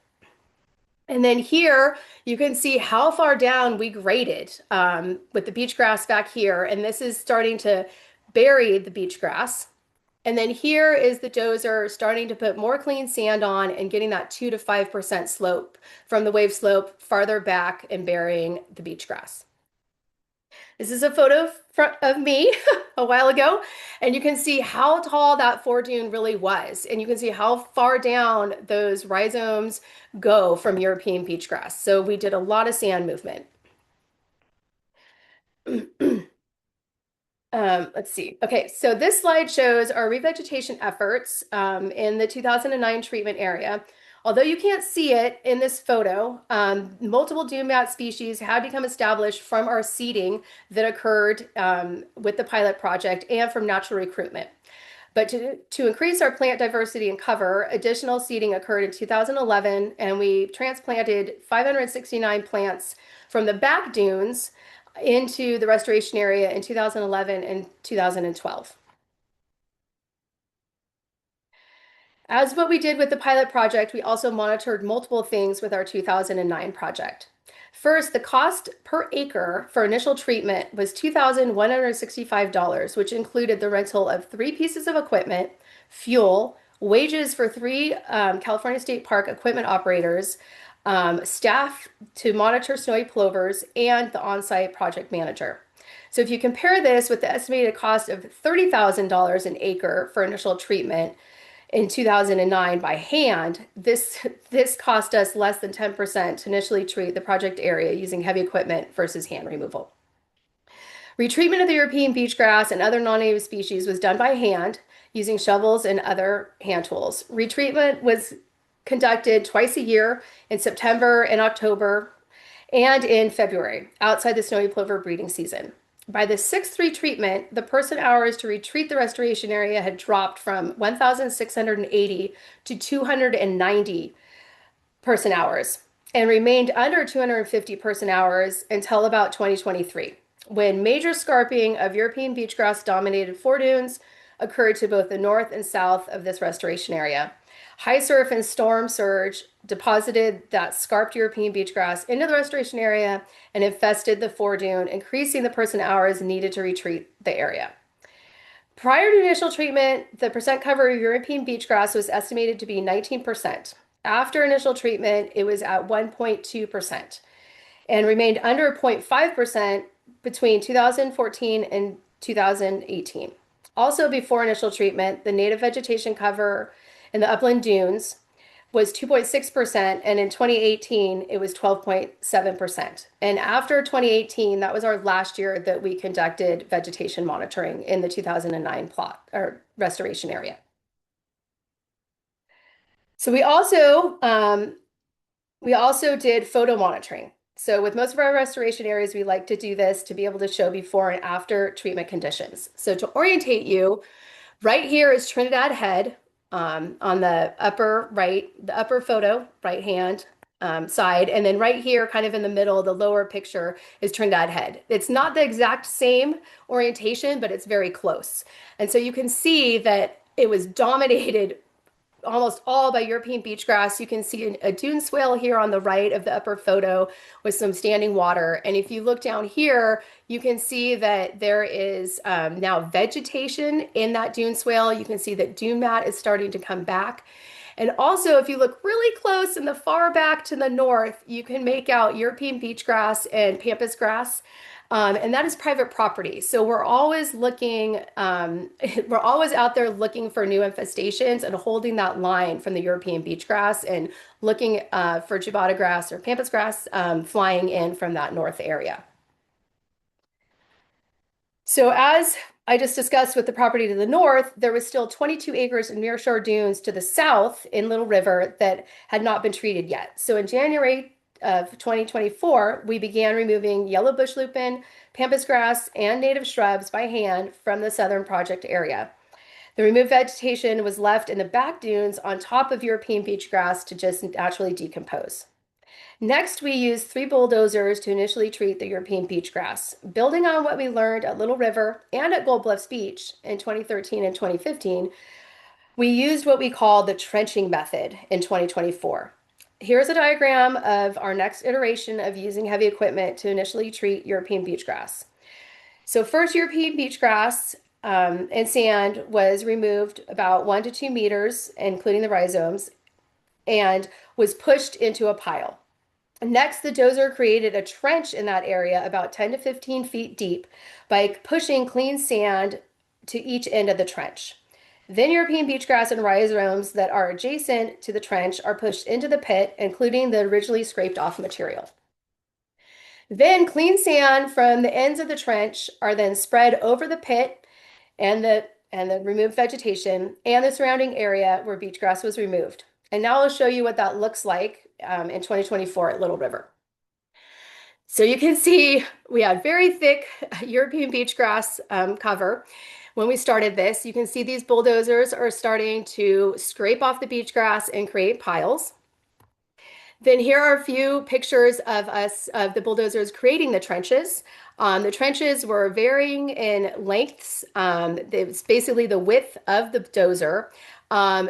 And then here you can see how far down we graded with the beach grass back here. And this is starting to bury the beach grass. And then here is the dozer starting to put more clean sand on and getting that 2 to 5% slope from the wave slope farther back and burying the beach grass. This is a photo of me a while ago, and you can see how tall that foredune really was. And you can see how far down those rhizomes go from European beach grass. So we did a lot of sand movement. Let's see. Okay, so this slide shows our revegetation efforts in the 2009 treatment area. Although you can't see it in this photo, multiple dune mat species had become established from our seeding that occurred with the pilot project and from natural recruitment. But to increase our plant diversity and cover, additional seeding occurred in 2011, and we transplanted 569 plants from the back dunes into the restoration area in 2011 and 2012. As what we did with the pilot project, we also monitored multiple things with our 2009 project. First, the cost per acre for initial treatment was $2,165, which included the rental of 3 pieces of equipment, fuel, wages for 3 California State Park equipment operators, staff to monitor snowy plovers, and the on-site project manager. So if you compare this with the estimated cost of $30,000 an acre for initial treatment in 2009 by hand, this cost us less than 10% to initially treat the project area using heavy equipment versus hand removal. Retreatment of the European beach grass and other non-native species was done by hand using shovels and other hand tools. Retreatment was conducted twice a year in September and October and in February outside the snowy plover breeding season. By the 6th retreatment, the person hours to retreat the restoration area had dropped from 1,680 to 290 person hours and remained under 250 person hours until about 2023, when major scarping of European beach grass dominated foredunes occurred to both the north and south of this restoration area. High surf and storm surge deposited that scarped European beach grass into the restoration area and infested the foredune, increasing the person hours needed to retreat the area. Prior to initial treatment, the percent cover of European beach grass was estimated to be 19%. After initial treatment, it was at 1.2% and remained under 0.5% between 2014 and 2018. Also, before initial treatment, the native vegetation cover in the upland dunes was 2.6%, and in 2018, it was 12.7%. And after 2018, that was our last year that we conducted vegetation monitoring in the 2009 plot or restoration area. So we also did photo monitoring. So with most of our restoration areas, we like to do this to be able to show before and after treatment conditions. So to orientate you, right here is Trinidad Head on the upper right, the upper photo, right hand side. And then right here, kind of in the middle, the lower picture is Trinidad Head. It's not the exact same orientation, but it's very close. And so you can see that it was dominated almost all by European beach grass. You can see a dune swale here on the right of the upper photo with some standing water. And if you look down here, you can see that there is now vegetation in that dune swale. You can see that dune mat is starting to come back. And also, if you look really close in the far back to the north, you can make out European beach grass and pampas grass. And that is private property. So we're always looking, we're always out there looking for new infestations and holding that line from the European beach grass and looking for ciabatta grass or pampas grass flying in from that north area. So as I just discussed with the property to the north, there was still 22 acres in nearshore dunes to the south in Little River that had not been treated yet. So in January of 2024, we began removing yellow bush lupin, pampas grass, and native shrubs by hand from the southern project area. The removed vegetation was left in the back dunes on top of European beach grass to just naturally decompose. Next, we used 3 bulldozers to initially treat the European beach grass. Building on what we learned at Little River and at Gold Bluffs Beach in 2013 and 2015, we used what we call the trenching method in 2024. Here's a diagram of our next iteration of using heavy equipment to initially treat European beach grass. So first, European beach grass and sand was removed about 1 to 2 meters, including the rhizomes, and was pushed into a pile. Next, the dozer created a trench in that area about 10 to 15 feet deep by pushing clean sand to each end of the trench. Then European beach grass and rhizomes that are adjacent to the trench are pushed into the pit, including the originally scraped off material. Then clean sand from the ends of the trench are then spread over the pit and the removed vegetation and the surrounding area where beach grass was removed. And now I'll show you what that looks like in 2024 at Little River. So you can see we had very thick European beach grass cover. When we started this, you can see these bulldozers are starting to scrape off the beach grass and create piles. Then here are a few pictures of the bulldozers creating the trenches. The trenches were varying in lengths. It was basically the width of the dozer.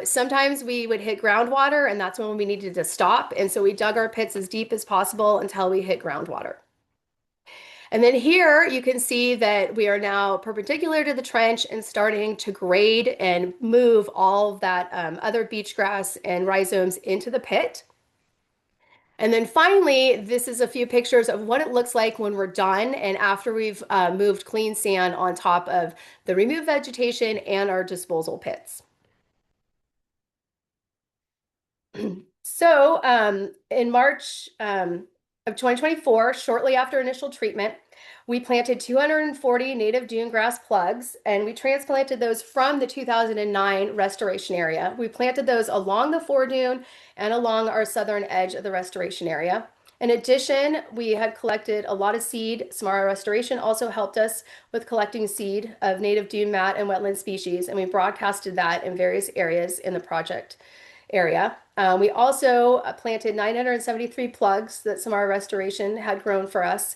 Sometimes we would hit groundwater, and that's when we needed to stop. And so we dug our pits as deep as possible until we hit groundwater. And then here you can see that we are now perpendicular to the trench and starting to grade and move all of that other beach grass and rhizomes into the pit. And then finally, this is a few pictures of what it looks like when we're done and after we've moved clean sand on top of the removed vegetation and our disposal pits. So in March of 2024, shortly after initial treatment, we planted 240 native dune grass plugs, and we transplanted those from the 2009 restoration area. We planted those along the foredune and along our southern edge of the restoration area. In addition, we had collected a lot of seed. Samara Restoration also helped us with collecting seed of native dune mat and wetland species, and we broadcasted that in various areas in the project area. We also planted 973 plugs that Samara Restoration had grown for us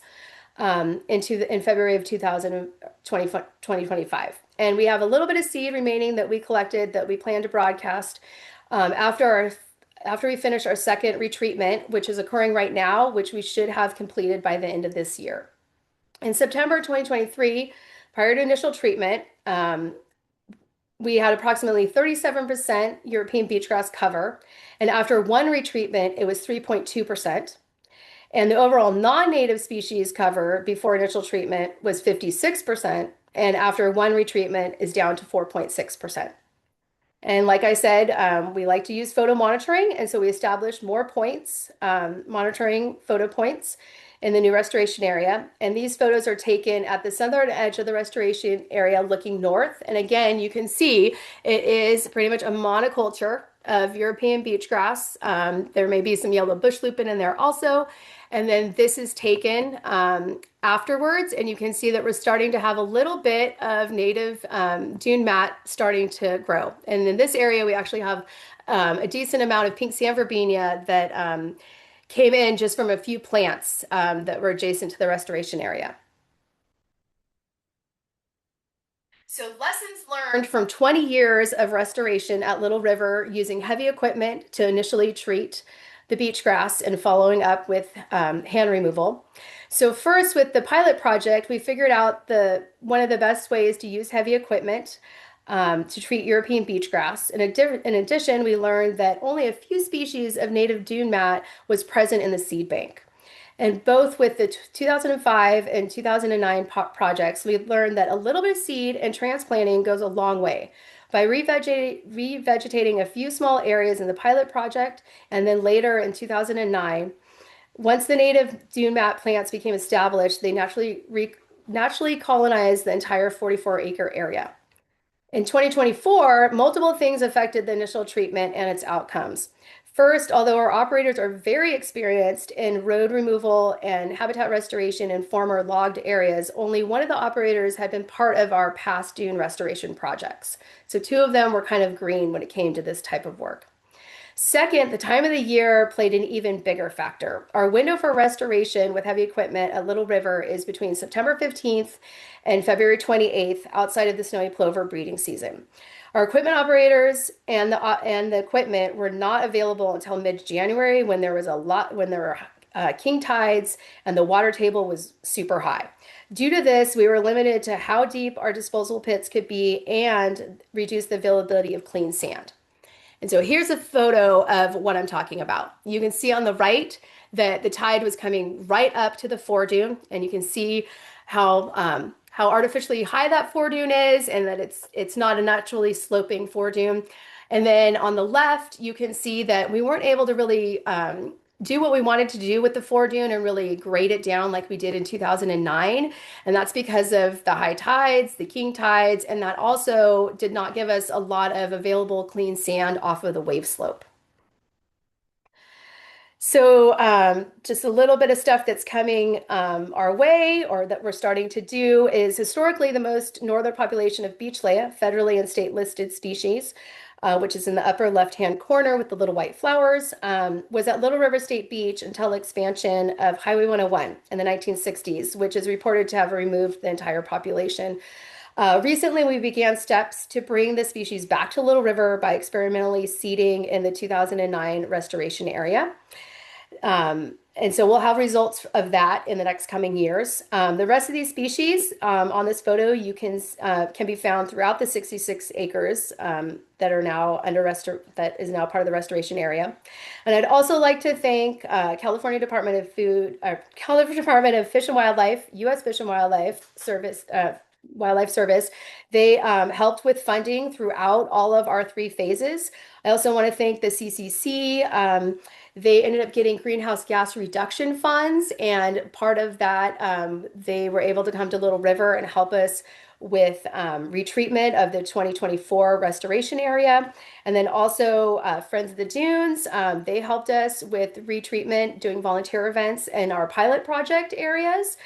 in February of 2025. And we have a little bit of seed remaining that we collected that we plan to broadcast After we finish our second retreatment, which is occurring right now, which we should have completed by the end of this year. In September 2023, prior to initial treatment, we had approximately 37% European beachgrass cover, and after one retreatment, it was 3.2%. And the overall non-native species cover before initial treatment was 56%, and after one retreatment is down to 4.6%. And like I said, we like to use photo monitoring, and so we established more points, monitoring photo points in the new restoration area. And these photos are taken at the southern edge of the restoration area looking north. And again, you can see it is pretty much a monoculture of European beachgrass. There may be some yellow bush lupin in there also. And then this is taken afterwards, and you can see that we're starting to have a little bit of native dune mat starting to grow. And in this area, we actually have a decent amount of pink sand verbena that came in just from a few plants that were adjacent to the restoration area. So lessons learned from 20 years of restoration at Little River using heavy equipment to initially treat the beach grass and following up with hand removal. So first, with the pilot project, we figured out one of the best ways to use heavy equipment to treat European beach grass. In addition, we learned that only a few species of native dune mat was present in the seed bank. And both with the 2005 and 2009 projects, we learned that a little bit of seed and transplanting goes a long way. By revegetating a few small areas in the pilot project, and then later in 2009, once the native dune mat plants became established, they naturally colonized the entire 44-acre area. In 2024, multiple things affected the initial treatment and its outcomes. First, although our operators are very experienced in road removal and habitat restoration in former logged areas, only one of the operators had been part of our past dune restoration projects. So two of them were kind of green when it came to this type of work. Second, the time of the year played an even bigger factor. Our window for restoration with heavy equipment at Little River is between September 15th and February 28th, outside of the snowy plover breeding season. Our equipment operators and the equipment were not available until mid-January when there were king tides and the water table was super high. Due to this, we were limited to how deep our disposal pits could be and reduce the availability of clean sand. And so here's a photo of what I'm talking about. You can see on the right that the tide was coming right up to the foredune, and you can see how artificially high that foredune is, and that it's not a naturally sloping foredune. And then on the left, you can see that we weren't able to really do what we wanted to do with the foredune and really grade it down like we did in 2009. And that's because of the high tides, the king tides, and that also did not give us a lot of available clean sand off of the wave slope. So just a little bit of stuff that's coming our way or that we're starting to do is historically the most northern population of beach leah, federally and state listed species, which is in the upper left-hand corner with the little white flowers, was at Little River State Beach until expansion of Highway 101 in the 1960s, which is reported to have removed the entire population. Recently, we began steps to bring the species back to Little River by experimentally seeding in the 2009 restoration area. And so we'll have results of that in the next coming years. The rest of these species on this photo can be found throughout the 66 acres that are now that is now part of the restoration area. And I'd also like to thank California Department of Fish and Wildlife, U.S. Fish and Wildlife Service. They helped with funding throughout all of our 3 phases. I also want to thank the CCC. They ended up getting greenhouse gas reduction funds, and part of that, they were able to come to Little River and help us with retreatment of the 2024 restoration area. And then also Friends of the Dunes, they helped us with retreatment, doing volunteer events in our pilot project areas.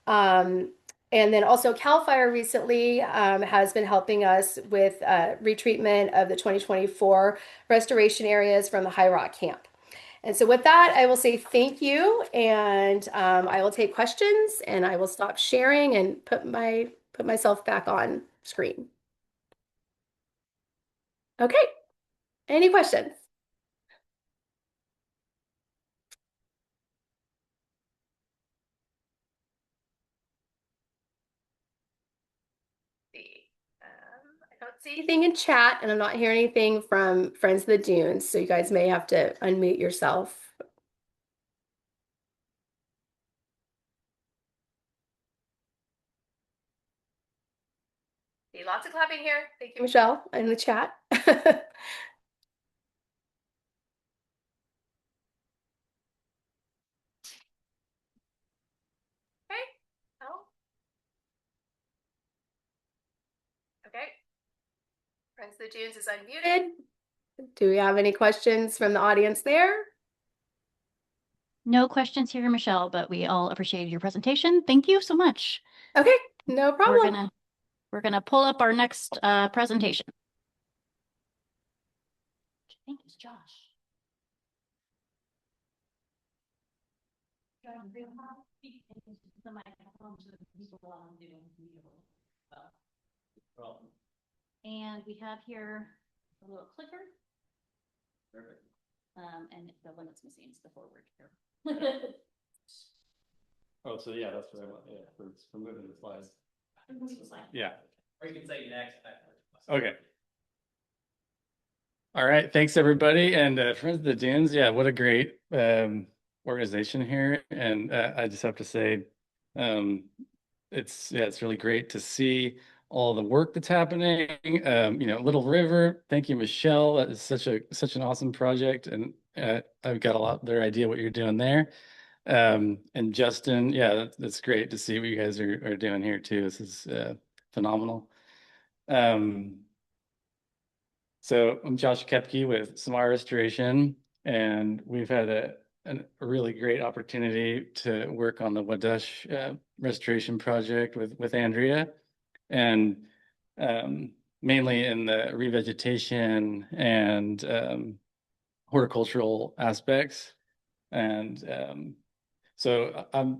And then also CAL FIRE recently has been helping us with retreatment of the 2024 restoration areas from the High Rock Camp. And so with that, I will say thank you, and I will take questions, and I will stop sharing and put myself back on screen. Okay. Any questions? I don't see anything in chat, and I'm not hearing anything from Friends of the Dunes, so you guys may have to unmute yourself. See, lots of clapping here. Thank you, Michelle, in the chat. Okay. Oh. Okay. Friends of the Dunes is unmuted. Do we have any questions from the audience there? No questions here, Michelle, but we all appreciated your presentation. Thank you so much. Okay, no problem. We're gonna pull up our next presentation. I think it's Josh. And we have here a little clicker. Perfect. And the one that's missing is the forward here. Oh, so yeah, that's what I want. Yeah, for moving the slides. Yeah. Or you can say next. Okay. All right. Thanks, everybody. And Friends of the Dunes. Yeah, what a great organization here. And I just have to say, it's really great to see all the work that's happening. Little River. Thank you, Michelle. That is such an awesome project, and I've got a lot better idea what you're doing there. And Justin, yeah, that's great to see what you guys are doing here too. This is phenomenal. So I'm Josh Koepke with Samara Restoration, and we've had a really great opportunity to work on the Wadulh restoration project with Andrea, and mainly in the revegetation and horticultural aspects. And so I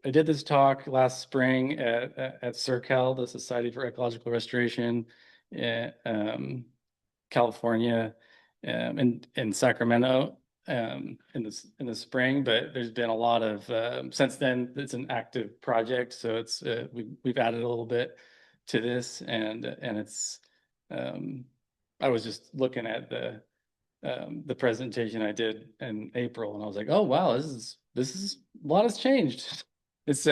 did this talk last spring at CERCAL, the Society for Ecological Restoration, California, in Sacramento in the spring. But there's been a lot of since then. It's an active project, so it's we've added a little bit to this, and it's I was just looking at the presentation I did in April, and I was like, oh wow, this is a lot has changed. It's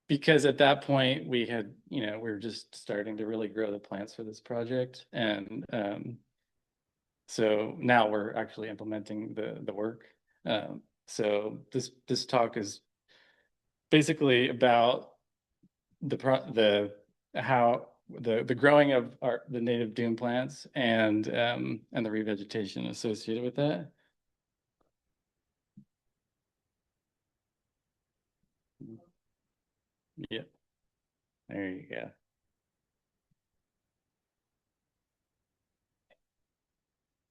because at that point we had, we were just starting to really grow the plants for this project, and so now we're actually implementing the work. So this talk is basically about the growing of the native dune plants and the revegetation associated with that. Yeah, there you go.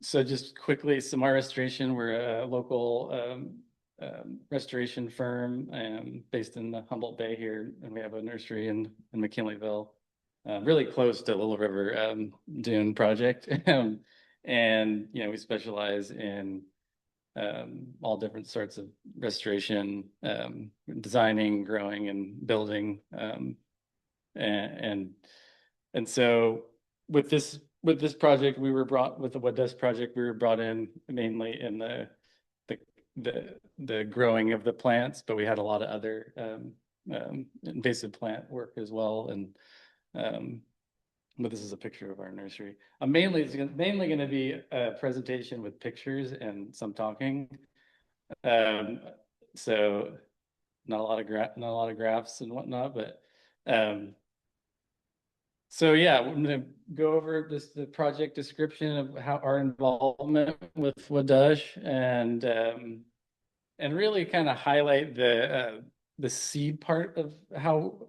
So just quickly, Samara Restoration, we're a local restoration firm based in the Humboldt Bay here, and we have a nursery in McKinleyville, really close to Little River Dune project. And we specialize in all different sorts of restoration, designing, growing, and building. And so with this project, with the Wadulh project, we were brought in mainly in the growing of the plants, but we had a lot of other invasive plant work as well. And but this is a picture of our nursery. It's mainly going to be a presentation with pictures and some talking. So not a lot of graphs and whatnot, but so yeah, I'm going to go over the project description of how our involvement with Wadulh, and really kind of highlight the seed part of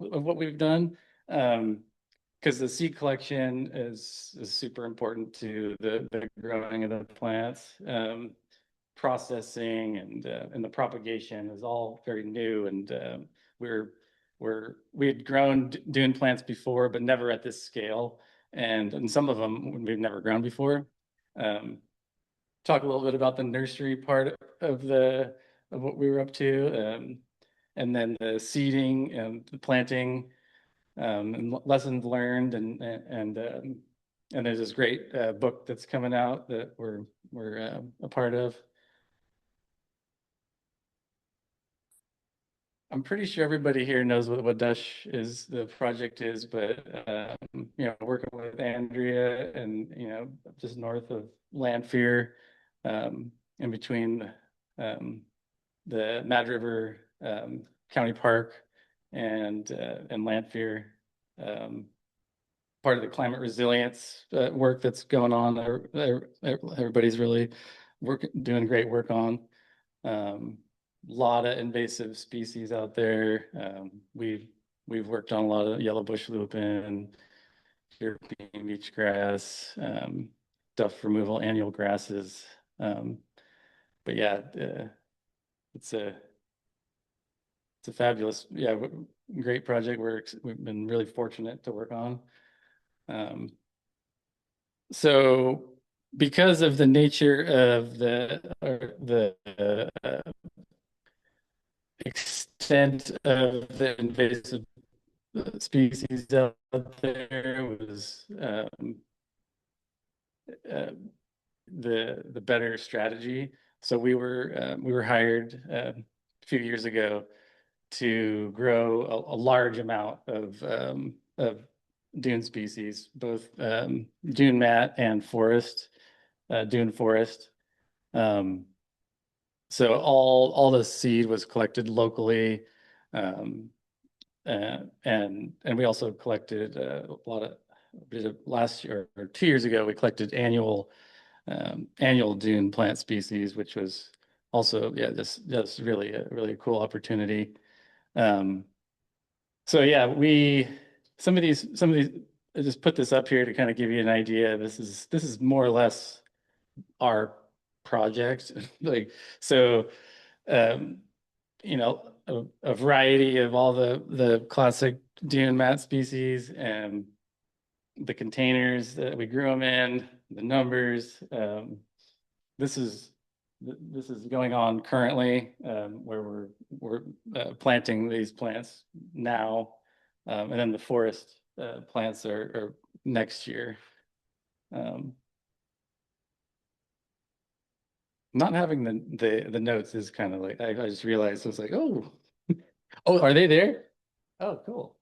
what we've done, because the seed collection is super important to the growing of the plants. Processing and the propagation is all very new, and we had grown dune plants before, but never at this scale. and some of them we've never grown before. Talk a little bit about the nursery part of what we were up to, and then the seeding and the planting, and lessons learned, and there's this great book that's coming out that we're a part of. I'm pretty sure everybody here knows what Wadulh is, the project is, but working with Andrea and just north of Lanphier, in between the Mad River County Park and Lanphier, part of the climate resilience work that's going on. Everybody's really doing great work on. Lot of invasive species out there. We've worked on a lot of yellow bush lupin, European beach grass, duff removal, annual grasses. But yeah, it's a fabulous, great project. We've been really fortunate to work on. So because of the nature of the extent of the invasive species out there was the better strategy. So we were hired a few years ago to grow a large amount of dune species, both dune mat and forest, dune forest. So all the seed was collected locally, and we also collected a lot of last year or 2 years ago. We collected annual dune plant species, which was also just really a really cool opportunity. So yeah, some of these I just put this up here to kind of give you an idea. This is more or less our project. Like, so a variety of all the classic dune mat species and the containers that we grew them in, the numbers. This is going on currently, where we're planting these plants now, and then the forest plants are next year. Not having the notes is kind of like, I just realized, I was like, oh, are they there? Oh, cool.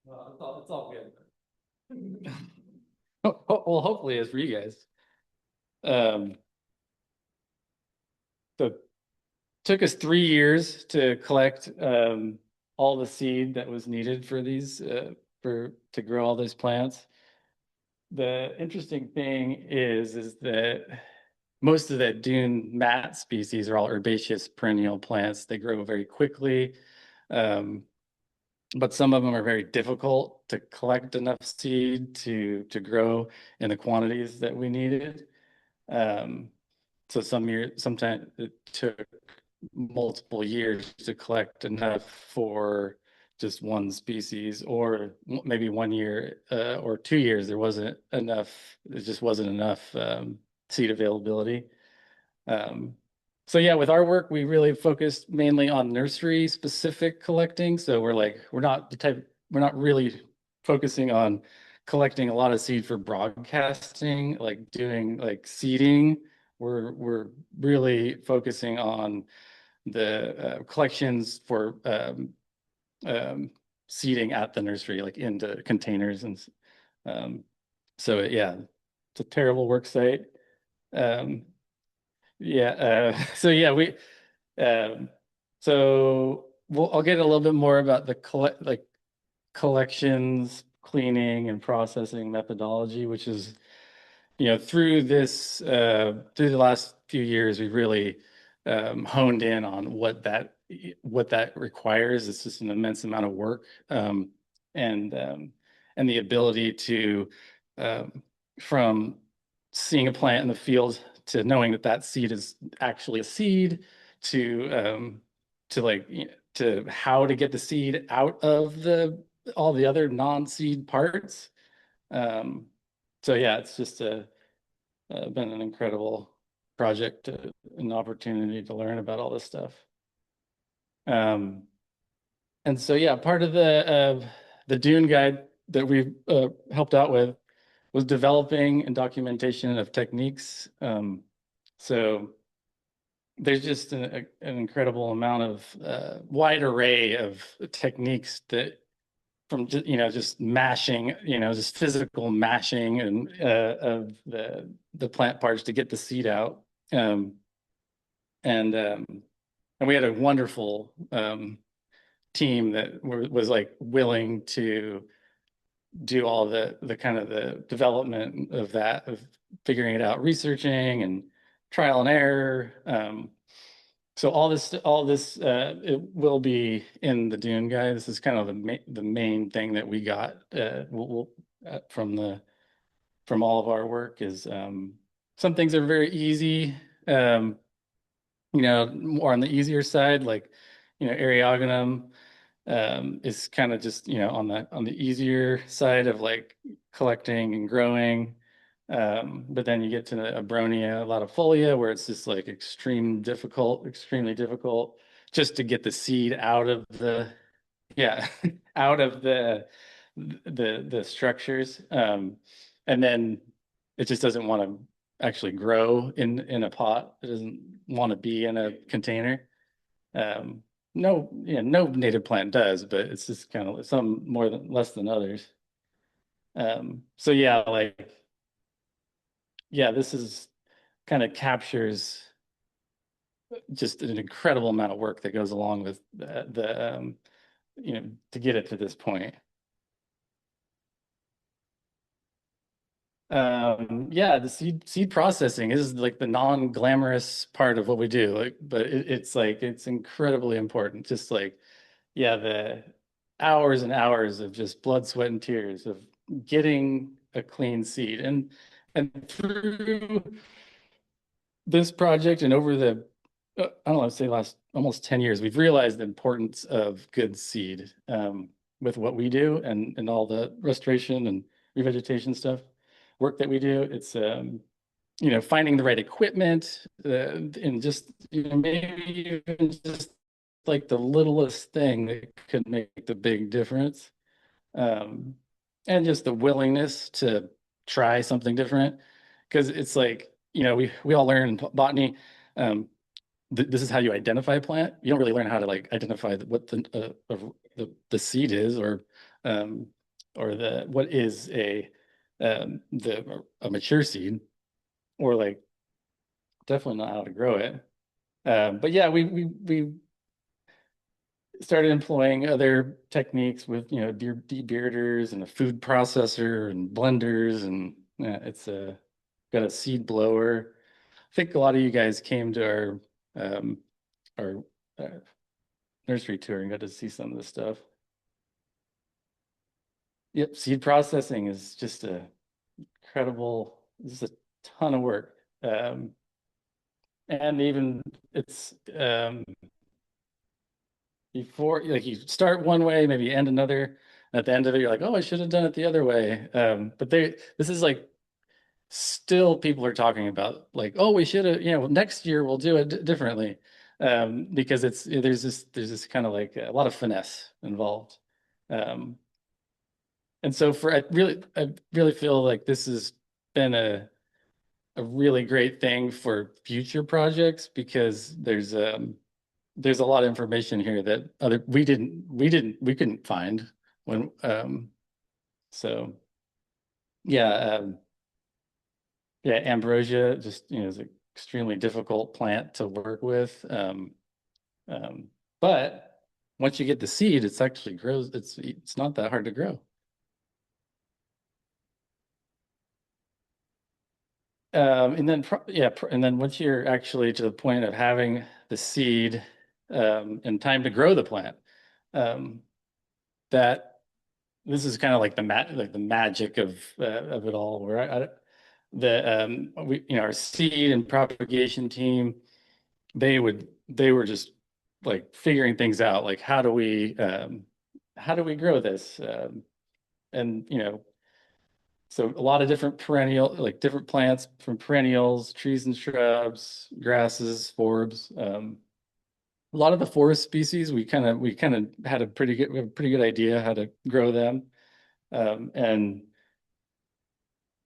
Well, it's all good. Well, hopefully it's for you guys. So took us 3 years to collect all the seed that was needed for these to grow all those plants. The interesting thing is that most of the dune mat species are all herbaceous perennial plants. They grow very quickly, but some of them are very difficult to collect enough seed to grow in the quantities that we needed. So sometimes it took multiple years to collect enough for just one species, or maybe 1 year or 2 years there wasn't enough. It just wasn't enough seed availability. So yeah, with our work, we really focused mainly on nursery specific collecting. So we're not really focusing on collecting a lot of seed for broadcasting, like doing like seeding. We're really focusing on the collections for seeding at the nursery, like into containers. And so yeah, it's a terrible work site. So yeah, I'll get a little bit more about the collections, cleaning, and processing methodology, which is, through the last few years, we've really honed in on what that requires. It's just an immense amount of work, and the ability to, from seeing a plant in the field to knowing that seed is actually a seed, to how to get the seed out of the all the other non-seed parts. So yeah, it's just been an incredible project, an opportunity to learn about all this stuff. And so yeah, part of the Dune Guide that we've helped out with was developing and documentation of techniques. So there's just an incredible amount of wide array of techniques that from just mashing, just physical mashing and of the plant parts to get the seed out. And we had a wonderful team that was like willing to do all the kind of the development of that, of figuring it out, researching and trial and error. So all this it will be in the Dune Guide. This is kind of the main thing that we got from all of our work is some things are very easy, more on the easier side, like Eriogonum is kind of just on the easier side of like collecting and growing. But then you get to Abronia, a lot of folia, where it's just like extremely difficult just to get the seed out of the out of the structures. And then it just doesn't want to actually grow in a pot. It doesn't want to be in a container. No native plant does, but it's just kind of some less than others. So this is kind of captures just an incredible amount of work that goes along with to get it to this point. The seed processing is like the non-glamorous part of what we do, but it's incredibly important. Just the hours and hours of just blood, sweat, and tears of getting a clean seed. And through this project and over the last almost 10 years, we've realized the importance of good seed with what we do and all the restoration and revegetation work that we do. It's finding the right equipment and just maybe even just like the littlest thing that could make the big difference, and just the willingness to try something different, because it's like we all learn in botany. This is how you identify a plant. You don't really learn how to identify what the seed is, or what is a mature seed, or definitely not how to grow it. But yeah, we started employing other techniques with debearders and a food processor and blenders, and it's got a seed blower. I think a lot of you guys came to our nursery tour and got to see some of this stuff. Yep, seed processing is just incredible. This is a ton of work, and even it's before you start one way, maybe end another. At the end of it, you're like, oh, I should have done it the other way. But this is still people are talking about oh, we should have, next year we'll do it differently, because there's this kind of a lot of finesse involved. And so I really feel like this has been a really great thing for future projects, because there's a lot of information here that we couldn't find when ambrosia just is an extremely difficult plant to work with, but once you get the seed, it's actually grows. It's not that hard to grow. And then once you're actually to the point of having the seed and time to grow the plant, that this is kind of like the magic of it all. Where our seed and propagation team, they were just figuring things out, how do we how do we grow this? And so a lot of different perennial, like different plants from perennials, trees and shrubs, grasses, forbs. A lot of the forest species, we kind of had a pretty good idea how to grow them. And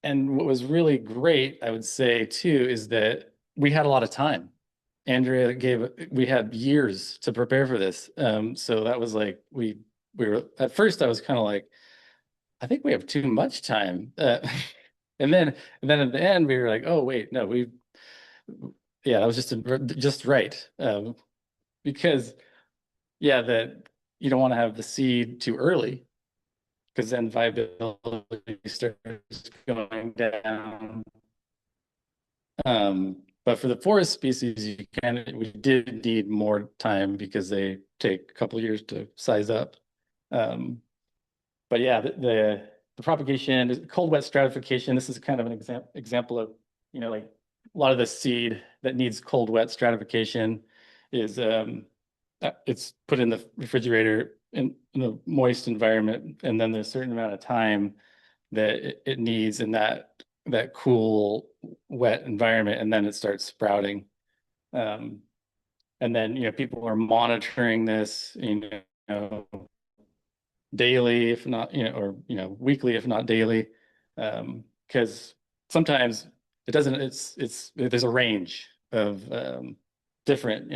what was really great, I would say too, is that we had a lot of time. We had years to prepare for this. So that was like, we were, at first I was kind of like, I think we have too much time. And then at the end we were like, oh wait, no, yeah, that was just right. Because yeah, that you don't want to have the seed too early, because then viability starts going down. But for the forest species, we did need more time because they take a couple of years to size up. But yeah, the propagation, cold wet stratification, this is kind of an example of, like a lot of the seed that needs cold wet stratification is it's put in the refrigerator in a moist environment, and then there's a certain amount of time that it needs in that cool, wet environment, and then it starts sprouting. And then, people are monitoring this, daily, if not, or, weekly, if not daily. Because sometimes it doesn't, there's a range of different,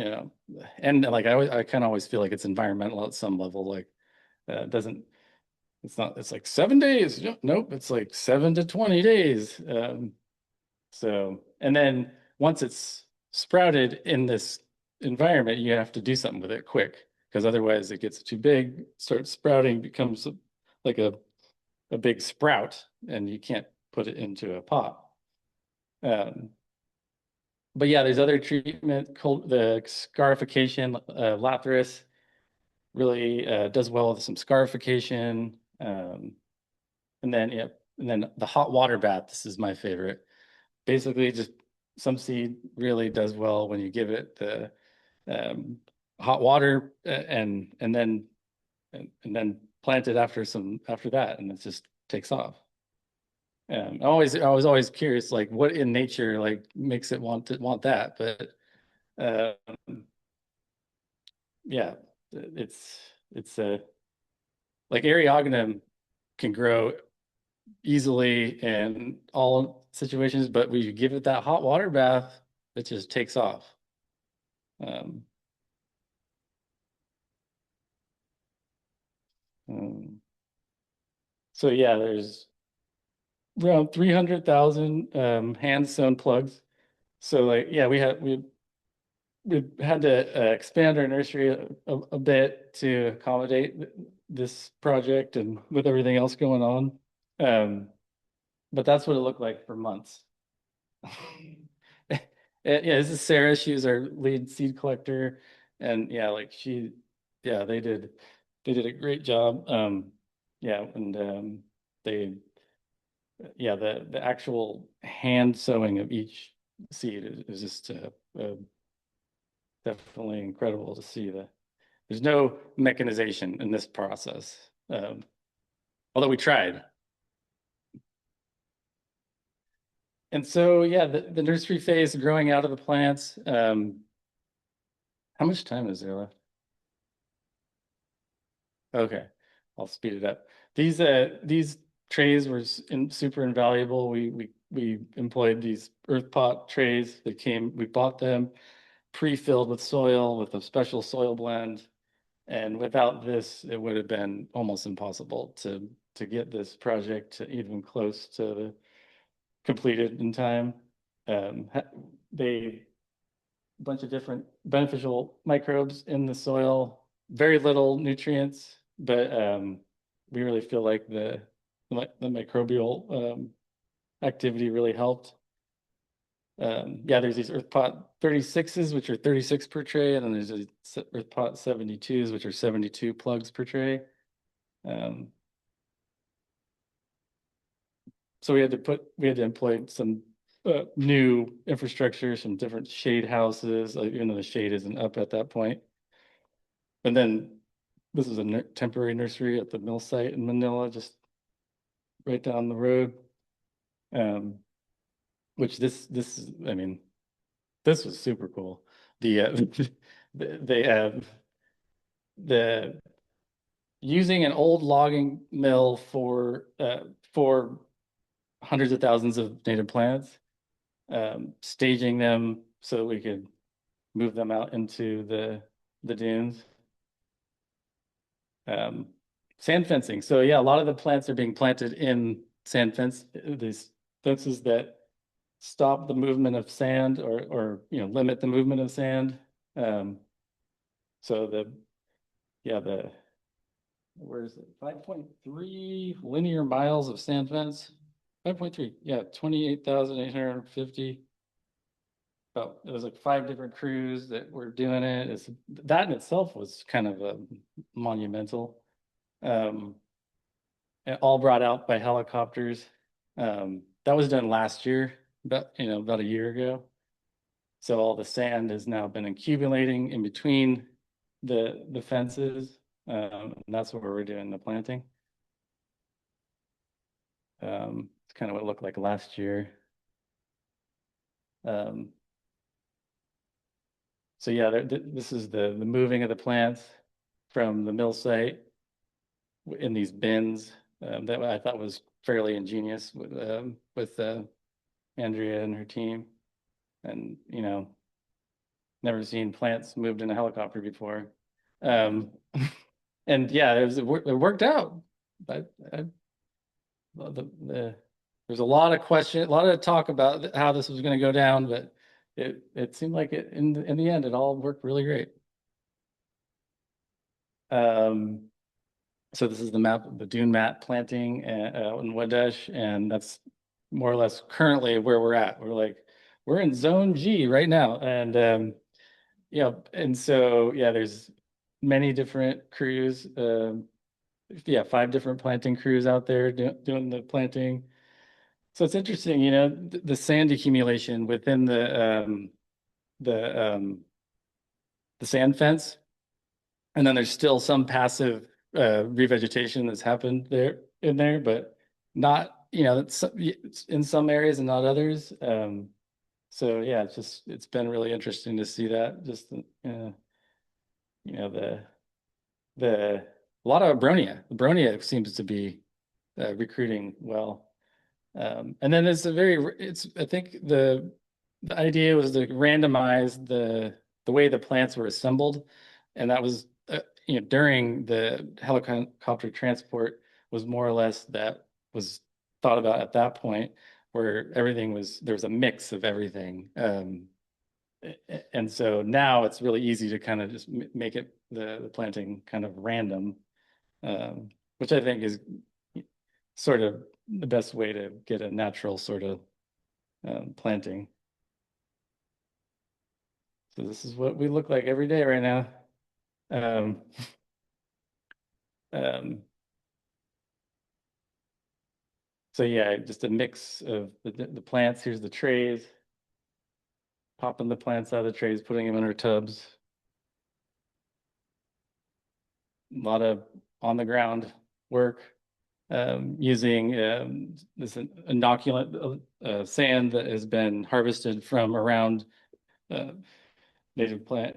and like I kind of always feel like it's environmental at some level, like it's like 7 days. Nope, it's like 7 to 20 days. So, and then once it's sprouted in this environment, you have to do something with it quick, because otherwise it gets too big, starts sprouting, becomes like a big sprout, and you can't put it into a pot. But yeah, there's other treatment, the scarification, Lapis really does well with some scarification. And then the hot water bath, this is my favorite. Basically, just some seed really does well when you give it the hot water, and then plant it after that, and it just takes off. I was always curious, like what in nature like makes it want that, but yeah, it's like Eriogonum can grow easily in all situations, but when you give it that hot water bath, it just takes off. So yeah, there's around 300,000 hand sewn plugs. So like, yeah, we had to expand our nursery a bit to accommodate this project and with everything else going on. But that's what it looked like for months. Yeah, this is Sarah. She was our lead seed collector, and yeah, like they did a great job. Yeah, and the actual hand sewing of each seed is just definitely incredible to see. There's no mechanization in this process, although we tried. And so, yeah, the nursery phase, growing out of the plants. How much time is there left? Okay, I'll speed it up. These trays were super invaluable. We employed these earth pot trays that we bought them pre-filled with soil with a special soil blend. And without this, it would have been almost impossible to get this project to even close to the completed in time. A bunch of different beneficial microbes in the soil, very little nutrients, but we really feel like the microbial activity really helped. Yeah, there's these earth pot 36s, which are 36 per tray, and then there's earth pot 72s, which are 72 plugs per tray. So we had to employ some new infrastructure, some different shade houses, even though the shade isn't up at that point. And then this is a temporary nursery at the mill site in Manila, just right down the road. Which I mean, this was super cool. They have the using an old logging mill for hundreds of thousands of native plants, staging them so we could move them out into the dunes. Sand fencing. So yeah, a lot of the plants are being planted in these fences that stop the movement of sand or limit the movement of sand. So where is it? 5.3 linear miles of sand fence. 5.3, yeah, 28,850. It was like 5 different crews that were doing it. That in itself was kind of a monumental. All brought out by helicopters. That was done last year, about a year ago. So all the sand has now been accumulating in between the fences, and that's where we're doing the planting. It's kind of what it looked like last year. So yeah, this is the moving of the plants from the mill site in these bins that I thought was fairly ingenious with Andrea and her team, and never seen plants moved in a helicopter before, and yeah, it worked out. But there's a lot of questions, a lot of talk about how this was going to go down, but it seemed like in the end it all worked really great. So this is the map of the dune mat planting in Wadulh, and that's more or less currently where we're at. We're in zone G right now, and and so yeah, there's many different crews. 5 different planting crews out there doing the planting. So it's interesting, the sand accumulation within the sand fence, and then there's still some passive revegetation that's happened in there, but not, it's in some areas and not others. So yeah, it's been really interesting to see that. Just a lot of Bronia. Bronia seems to be recruiting well. And then I think the idea was to randomize the way the plants were assembled, and that was during the helicopter transport was more or less that was thought about at that point, where there was a mix of everything. And so now it's really easy to kind of just make it the planting kind of random, which I think is sort of the best way to get a natural sort of planting. So this is what we look like every day right now. So yeah, just a mix of the plants. Here's the trays. Popping the plants out of the trays, putting them in our tubs. A lot of on the ground work, using this inoculant sand that has been harvested from around native plant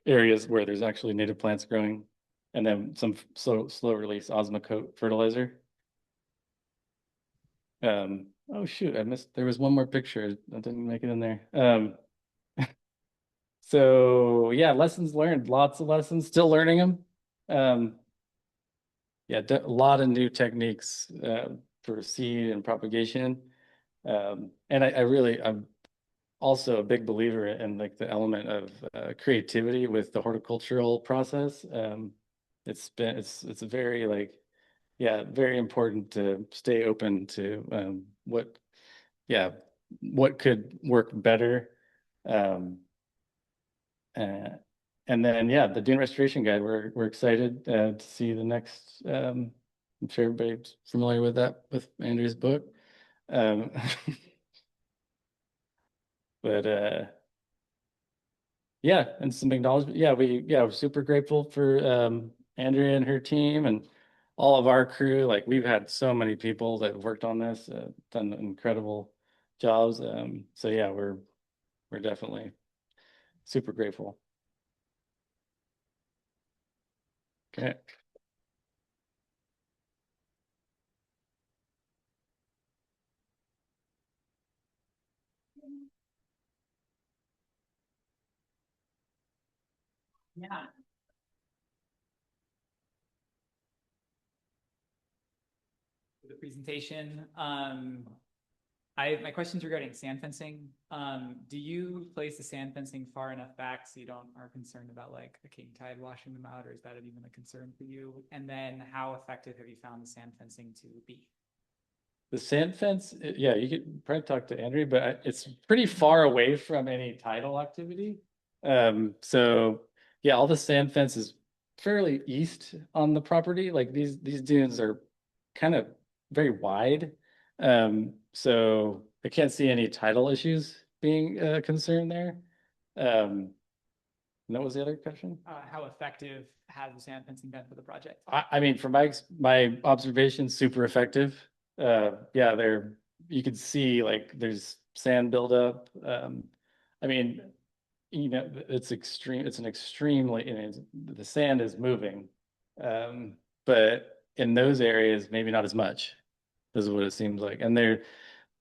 areas where there's actually native plants growing, and then some slow release osmocote fertilizer. Oh shoot, I missed. There was one more picture that didn't make it in there. So yeah, lessons learned. Lots of lessons. Still learning them. Yeah, a lot of new techniques for seed and propagation. And I'm also a big believer in like the element of creativity with the horticultural process. It's a very very important to stay open to what could work better. And then the Dune Restoration Guide. We're excited to see the next. I'm sure everybody's familiar with that, with Andrew's book. But Yeah, and some acknowledgement. We're super grateful for Andrea and her team and all of our crew. Like we've had so many people that have worked on this, done incredible jobs. So yeah, we're definitely super grateful. Okay. Yeah. The presentation. My question's regarding sand fencing. Do you place the sand fencing far enough back so you are concerned about like a king tide washing them out, or is that even a concern for you? And then how effective have you found the sand fencing to be? The sand fence, yeah, you could probably talk to Andrea, but it's pretty far away from any tidal activity. So yeah, all the sand fence is fairly east on the property. Like these dunes are kind of very wide. So I can't see any tidal issues being a concern there. And what was the other question? How effective has the sand fencing been for the project? I mean, from my observation, super effective. Yeah, you can see like there's sand buildup. I mean, it's extreme. It's an extremely, the sand is moving, but in those areas, maybe not as much. This is what it seems like. And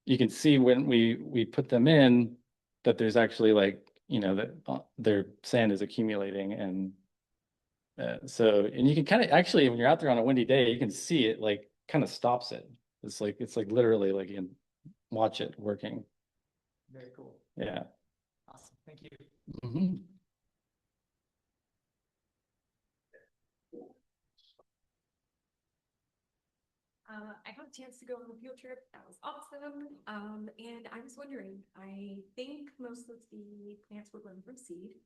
you can see when we put them in that there's actually like, that their sand is accumulating, and and you can kind of actually, when you're out there on a windy day, you can see it like kind of stops it. It's like literally like you can watch it working. Very cool. Yeah. Awesome. Thank you. Mhm. I got a chance to go on the field trip. That was awesome. And I was wondering, I think most of the plants were grown from seed.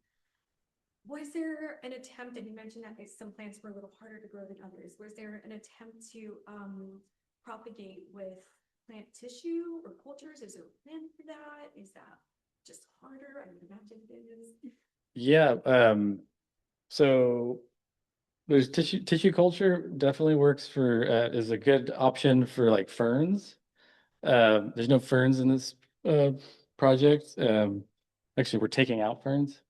Was there an attempt, and you mentioned that some plants were a little harder to grow than others. Was there an attempt to propagate with plant tissue or cultures? Is there a plan for that? Is that just harder? I would imagine it is. Yeah. So there's tissue culture definitely works for is a good option for like ferns. There's no ferns in this project. Actually, we're taking out ferns.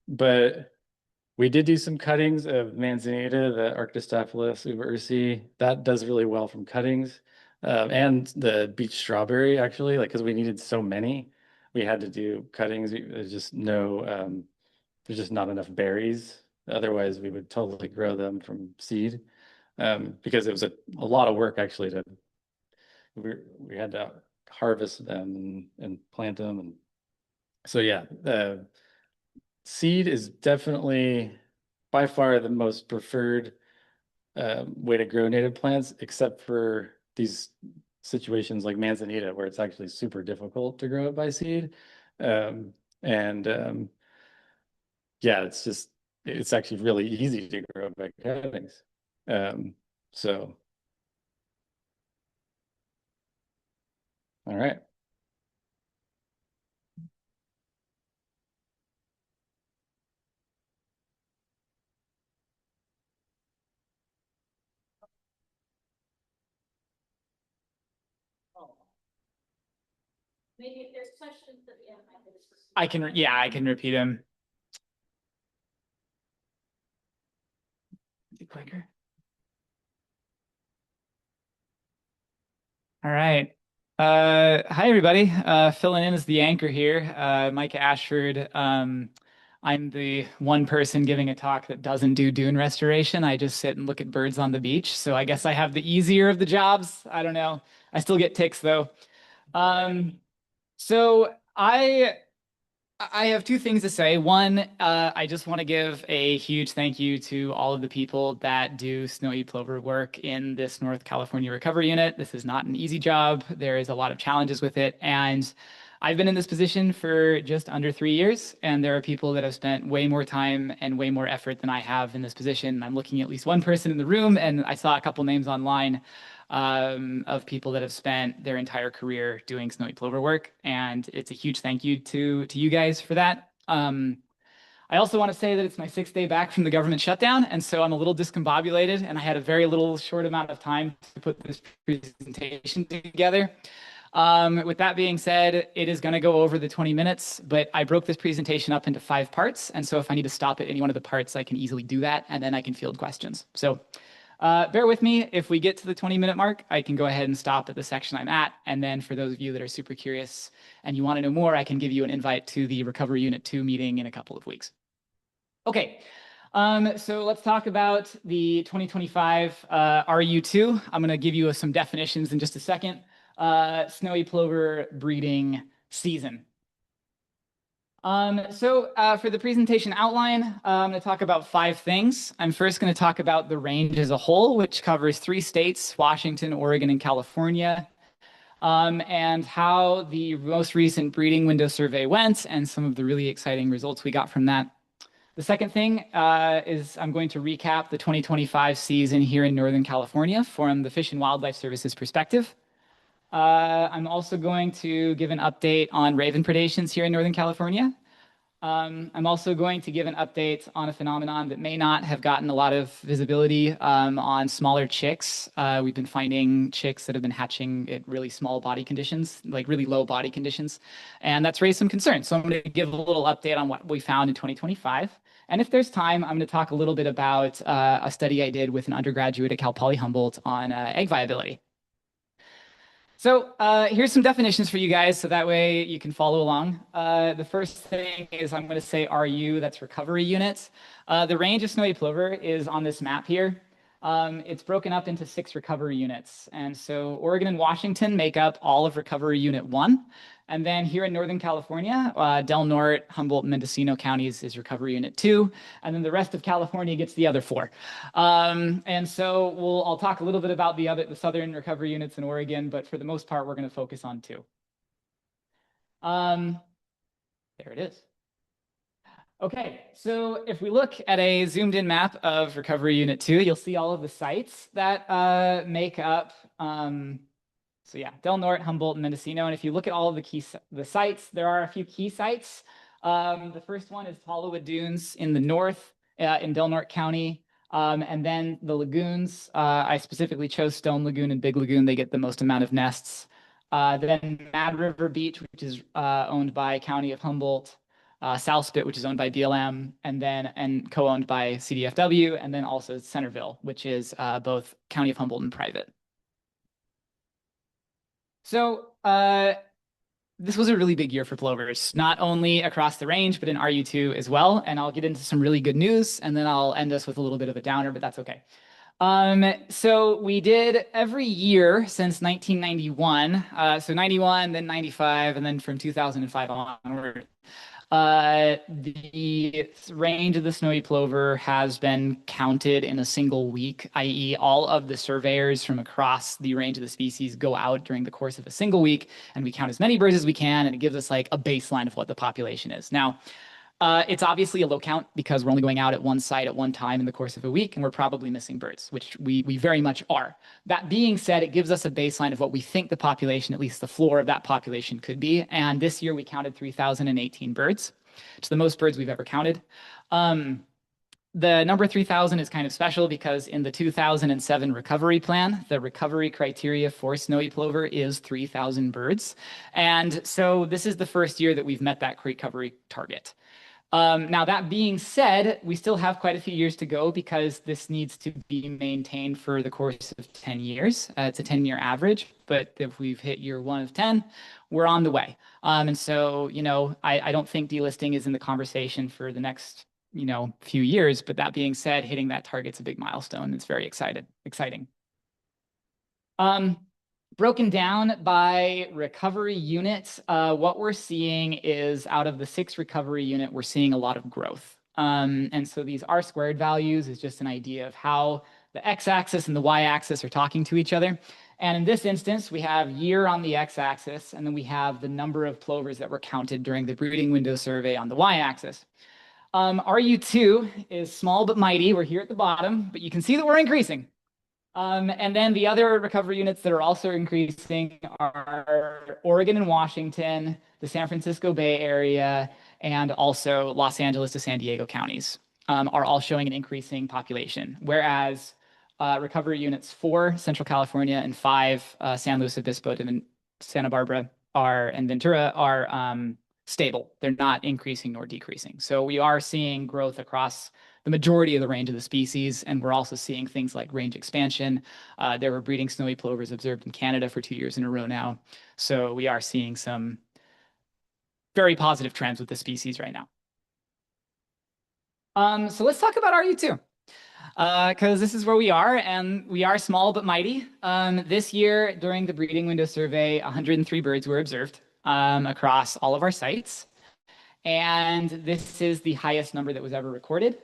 But we did do some cuttings of manzanita, the Arctostaphylos uva-ursi. That does really well from cuttings. And the beach strawberry, actually, like because we needed so many, we had to do cuttings. There's just there's just not enough berries. Otherwise, we would totally grow them from seed. Because it was a lot of work actually we had to harvest them and plant them. And so yeah, seed is definitely by far the most preferred way to grow native plants, except for these situations like manzanita, where it's actually super difficult to grow it by seed. Yeah, it's actually really easy to grow by cuttings. So, all right. Maybe if there's questions at the end, I can repeat them. Clicker. All right. Hi everybody. Filling in as the anchor here, Micah Ashford. I'm the one person giving a talk that doesn't do dune restoration. I just sit and look at birds on the beach. So I guess I have the easier of the jobs. I don't know. I still get ticks though. So I have two things to say. One, I just want to give a huge thank you to all of the people that do snowy plover work in this North California recovery unit. This is not an easy job. There is a lot of challenges with it. And I've been in this position for just under 3 years, and there are people that have spent way more time and way more effort than I have in this position. I'm looking at least one person in the room, and I saw a couple names online of people that have spent their entire career doing snowy plover work, and it's a huge thank you to you guys for that. I also want to say that it's my 6th day back from the government shutdown, and so I'm a little discombobulated, and I had a very short amount of time to put this presentation together. With that being said, it is going to go over the 20 minutes, but I broke this presentation up into 5 parts, and so if I need to stop at any one of the parts, I can easily do that, and then I can field questions. So bear with me. If we get to the 20-minute mark, I can go ahead and stop at the section I'm at, and then for those of you that are super curious and you want to know more, I can give you an invite to the Recovery Unit 2 meeting in a couple of weeks. Okay, so let's talk about the 2025 RU2. I'm going to give you some definitions in just a second. Snowy plover breeding season. For the presentation outline, I'm going to talk about 5 things. I'm first going to talk about the range as a whole, which covers 3 states, Washington, Oregon, and California, and how the most recent breeding window survey went and some of the really exciting results we got from that. The second thing is I'm going to recap the 2025 season here in Northern California from the Fish and Wildlife Service's perspective. I'm also going to give an update on raven predations here in Northern California. I'm also going to give an update on a phenomenon that may not have gotten a lot of visibility on smaller chicks. We've been finding chicks that have been hatching at really small body conditions, like really low body conditions, and that's raised some concerns. So I'm going to give a little update on what we found in 2025. And if there's time, I'm going to talk a little bit about a study I did with an undergraduate at Cal Poly Humboldt on egg viability. So here's some definitions for you guys, so that way you can follow along. The first thing is I'm going to say RU, that's recovery units. The range of snowy plover is on this map here. It's broken up into 6 recovery units. And so Oregon and Washington make up all of recovery unit 1. And then here in Northern California, Del Norte, Humboldt, and Mendocino counties is recovery unit 2. And then the rest of California gets the other 4. And so I'll talk a little bit about the southern recovery units in Oregon, but for the most part, we're going to focus on 2. There it is. Okay, so if we look at a zoomed in map of recovery unit 2, you'll see all of the sites that make up so yeah, Del Norte, Humboldt, and Mendocino. And if you look at all of the sites, there are a few key sites. The first one is Tallowwood Dunes in the north in Del Norte County. And then the lagoons, I specifically chose Stone Lagoon and Big Lagoon. They get the most amount of nests. Then Mad River Beach, which is owned by County of Humboldt. South Spit, which is owned by BLM, and co-owned by CDFW. And then also Centerville, which is both County of Humboldt and private. So this was a really big year for plovers, not only across the range, but in RU2 as well. And I'll get into some really good news, and then I'll end us with a little bit of a downer, but that's okay. So we did every year since 1991, so 91, then 95, and then from 2005 onward. The range of the snowy plover has been counted in a single week, i.e. all of the surveyors from across the range of the species go out during the course of a single week, and we count as many birds as we can, and it gives us like a baseline of what the population is. Now, it's obviously a low count because we're only going out at one site at one time in the course of a week, and we're probably missing birds, which we very much are. That being said, it gives us a baseline of what we think the population, at least the floor of that population, could be. And this year we counted 3,018 birds. It's the most birds we've ever counted. The number 3,000 is kind of special because in the 2007 recovery plan, the recovery criteria for snowy plover is 3,000 birds. And so this is the first year that we've met that recovery target. Now, that being said, we still have quite a few years to go because this needs to be maintained for the course of 10 years. It's a 10-year average, but if we've hit year 1 of 10, we're on the way. And so, I don't think delisting is in the conversation for the next, few years. But that being said, hitting that target's a big milestone. It's very exciting. Broken down by recovery units, what we're seeing is out of the 6 recovery unit, we're seeing a lot of growth. And so these R-squared values is just an idea of how the x-axis and the y-axis are talking to each other. And in this instance, we have year on the x-axis, and then we have the number of plovers that were counted during the breeding window survey on the y-axis. RU2 is small but mighty. We're here at the bottom, but you can see that we're increasing. And then the other recovery units that are also increasing are Oregon and Washington, the San Francisco Bay Area, and also Los Angeles to San Diego counties are all showing an increasing population, whereas recovery units 4, Central California, and 5, San Luis Obispo and Santa Barbara and Ventura are stable. They're not increasing nor decreasing. So we are seeing growth across the majority of the range of the species, and we're also seeing things like range expansion. There were breeding snowy plovers observed in Canada for 2 years in a row now. So we are seeing some very positive trends with the species right now. So let's talk about RU2. Because this is where we are, and we are small but mighty. This year, during the breeding window survey, 103 birds were observed across all of our sites. And this is the highest number that was ever recorded.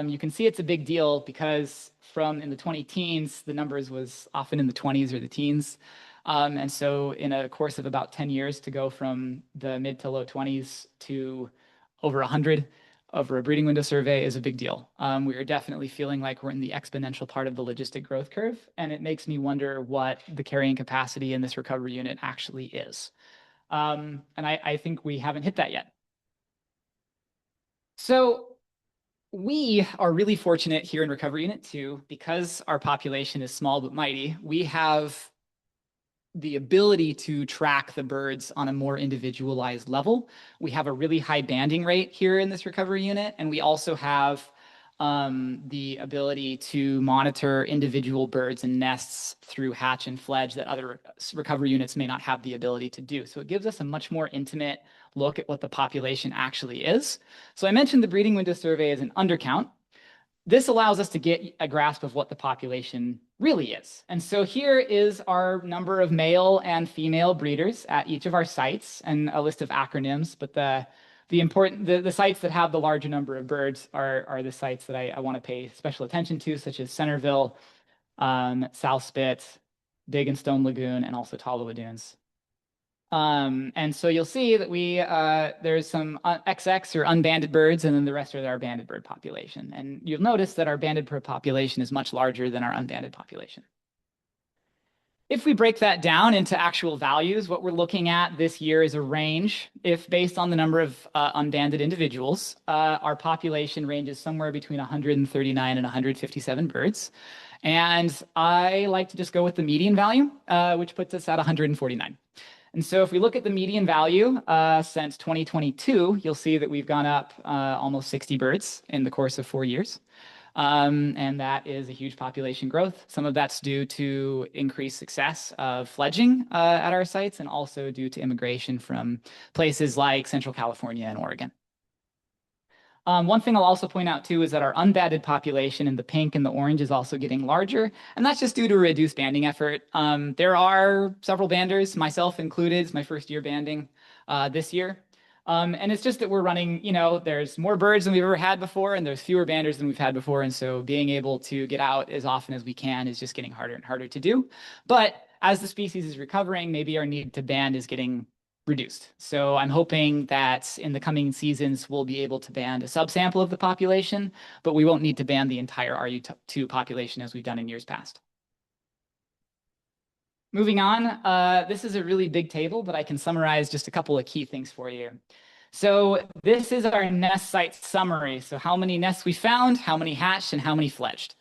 You can see it's a big deal because from in the 20-teens, the numbers was often in the 20s or the teens. And so in a course of about 10 years to go from the mid to low 20s to over 100 over a breeding window survey is a big deal. We are definitely feeling like we're in the exponential part of the logistic growth curve, and it makes me wonder what the carrying capacity in this recovery unit actually is. And I think we haven't hit that yet. So we are really fortunate here in Recovery Unit 2, because our population is small but mighty, we have the ability to track the birds on a more individualized level. We have a really high banding rate here in this recovery unit, and we also have the ability to monitor individual birds and nests through hatch and fledge that other recovery units may not have the ability to do. So it gives us a much more intimate look at what the population actually is. So I mentioned the breeding window survey as an undercount. This allows us to get a grasp of what the population really is. And so here is our number of male and female breeders at each of our sites, and a list of acronyms, but the sites that have the larger number of birds are the sites that I want to pay special attention to, such as Centerville, South Spit, Big and Stone Lagoon, and also Tolowa Dunes. And so you'll see that there's some XX or unbanded birds, and then the rest are our banded bird population. And you'll notice that our banded bird population is much larger than our unbanded population. If we break that down into actual values, what we're looking at this year is a range. If based on the number of unbanded individuals, our population ranges somewhere between 139 and 157 birds. And I like to just go with the median value, which puts us at 149. And so if we look at the median value since 2022, you'll see that we've gone up almost 60 birds in the course of 4 years. And that is a huge population growth. Some of that's due to increased success of fledging at our sites, and also due to immigration from places like Central California and Oregon. One thing I'll also point out too is that our unbanded population in the pink and the orange is also getting larger, and that's just due to a reduced banding effort. There are several banders, myself included. It's my first year banding this year. And it's just that we're running, there's more birds than we've ever had before, and there's fewer banders than we've had before. And so being able to get out as often as we can is just getting harder and harder to do. But as the species is recovering, maybe our need to band is getting reduced. So I'm hoping that in the coming seasons, we'll be able to band a subsample of the population, but we won't need to band the entire RU2 population as we've done in years past. Moving on, this is a really big table, but I can summarize just a couple of key things for you. So this is our nest site summary. So how many nests we found, how many hatched, and how many fledged.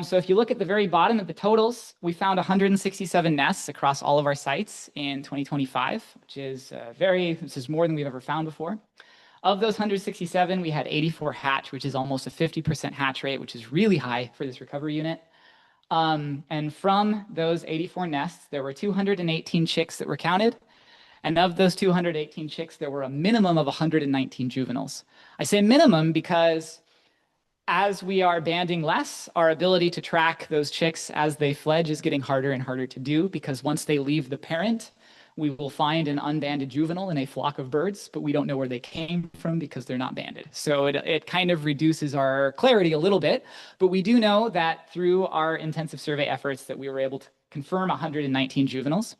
So if you look at the very bottom of the totals, we found 167 nests across all of our sites in 2025, which is this is more than we've ever found before. Of those 167, we had 84 hatch, which is almost a 50% hatch rate, which is really high for this recovery unit. And from those 84 nests, there were 218 chicks that were counted. And of those 218 chicks, there were a minimum of 119 juveniles. I say minimum because as we are banding less, our ability to track those chicks as they fledge is getting harder and harder to do, because once they leave the parent, we will find an unbanded juvenile in a flock of birds, but we don't know where they came from because they're not banded. So it kind of reduces our clarity a little bit, but we do know that through our intensive survey efforts that we were able to confirm 119 juveniles.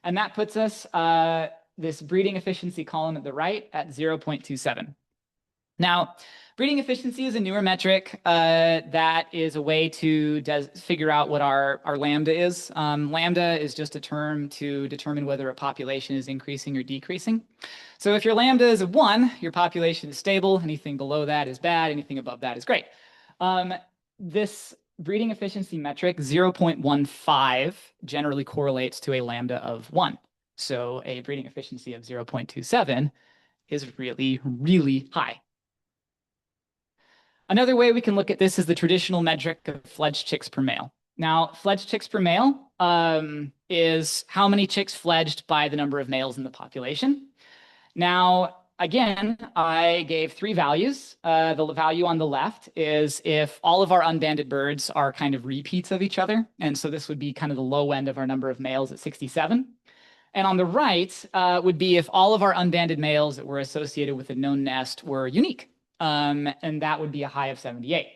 And that puts us, this breeding efficiency column at the right, at 0.27. Now, breeding efficiency is a newer metric that is a way to figure out what our lambda is. Lambda is just a term to determine whether a population is increasing or decreasing. So if your lambda is a 1, your population is stable. Anything below that is bad. Anything above that is great. This breeding efficiency metric, 0.15, generally correlates to a lambda of 1. So a breeding efficiency of 0.27 is really, really high. Another way we can look at this is the traditional metric of fledged chicks per male. Now, fledged chicks per male is how many chicks fledged by the number of males in the population. Now, again, I gave 3 values. The value on the left is if all of our unbanded birds are kind of repeats of each other. And so this would be kind of the low end of our number of males at 67. And on the right would be if all of our unbanded males that were associated with a known nest were unique. And that would be a high of 78.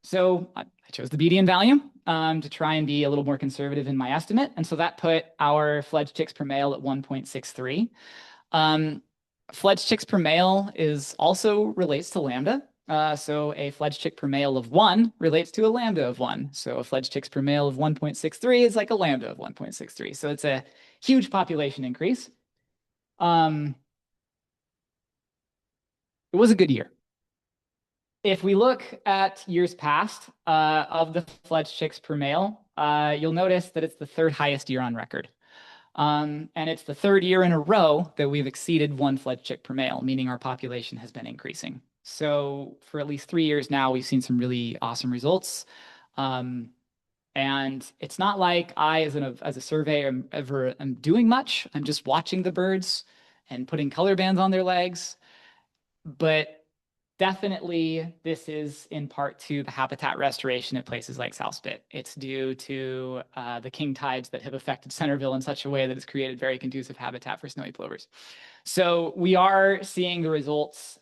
So I chose the median value to try and be a little more conservative in my estimate. And so that put our fledged chicks per male at 1.63. Fledged chicks per male also relates to lambda. So a fledged chick per male of 1 relates to a lambda of 1. So a fledged chicks per male of 1.63 is like a lambda of 1.63. So it's a huge population increase. It was a good year. If we look at years past of the fledged chicks per male, you'll notice that it's the 3rd highest year on record. And it's the 3rd year in a row that we've exceeded 1 fledged chick per male, meaning our population has been increasing. So for at least 3 years now, we've seen some really awesome results. And it's not like I, as a surveyor, am doing much. I'm just watching the birds and putting color bands on their legs. But definitely, this is in part to the habitat restoration at places like South Spit. It's due to the king tides that have affected Centerville in such a way that it's created very conducive habitat for snowy plovers. So we are seeing the results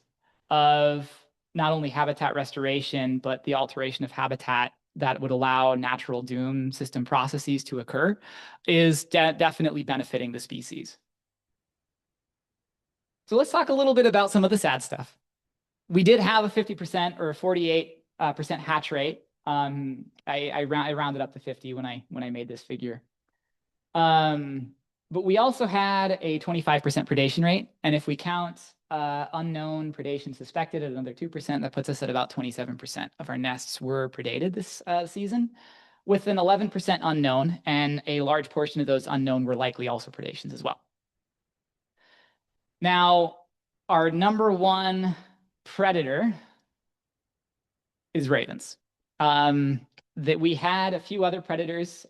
of not only habitat restoration, but the alteration of habitat that would allow natural dune system processes to occur is definitely benefiting the species. So let's talk a little bit about some of the sad stuff. We did have a 50% or a 48% hatch rate. I rounded up to 50 when I made this figure. But we also had a 25% predation rate. And if we count unknown predation suspected at another 2%, that puts us at about 27% of our nests were predated this season, with an 11% unknown, and a large portion of those unknown were likely also predations as well. Now, our number 1 predator is ravens. That we had a few other predators,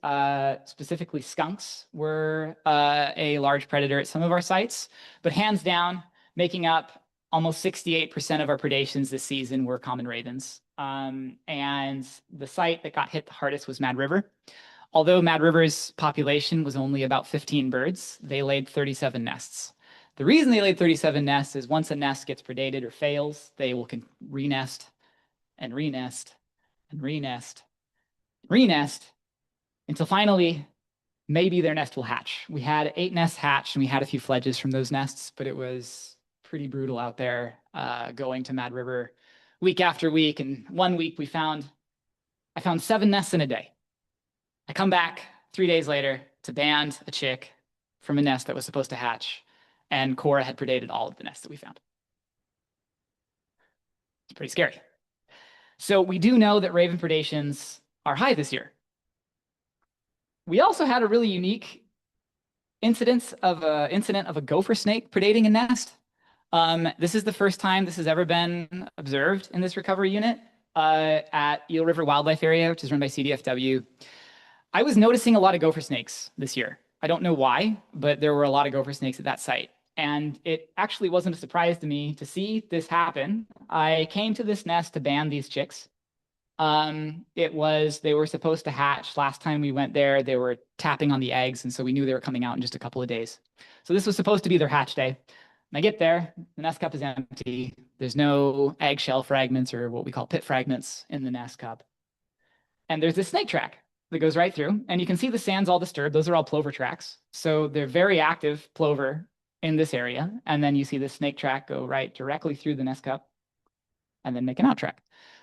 specifically skunks were a large predator at some of our sites, but hands down, making up almost 68% of our predations this season were common ravens. And the site that got hit the hardest was Mad River. Although Mad River's population was only about 15 birds, they laid 37 nests. The reason they laid 37 nests is once a nest gets predated or fails, they will renest and renest and renest, renest until finally maybe their nest will hatch. We had 8 nests hatch and we had a few fledges from those nests, but it was pretty brutal out there going to Mad River week after week. And one week I found 7 nests in a day. I come back 3 days later to band a chick from a nest that was supposed to hatch, and Cora had predated all of the nests that we found. It's pretty scary. So we do know that raven predations are high this year. We also had a really unique incident of a gopher snake predating a nest. This is the first time this has ever been observed in this recovery unit at Eel River Wildlife Area, which is run by CDFW. I was noticing a lot of gopher snakes this year. I don't know why, but there were a lot of gopher snakes at that site. And it actually wasn't a surprise to me to see this happen. I came to this nest to ban these chicks. They were supposed to hatch. Last time we went there, they were tapping on the eggs, and so we knew they were coming out in just a couple of days. So this was supposed to be their hatch day. And I get there, the nest cup is empty. There's no eggshell fragments or what we call pit fragments in the nest cup. And there's this snake track that goes right through, and you can see the sands all disturbed. Those are all plover tracks. So they're very active plover in this area. And then you see the snake track go right directly through the nest cup. and then make an outtrack.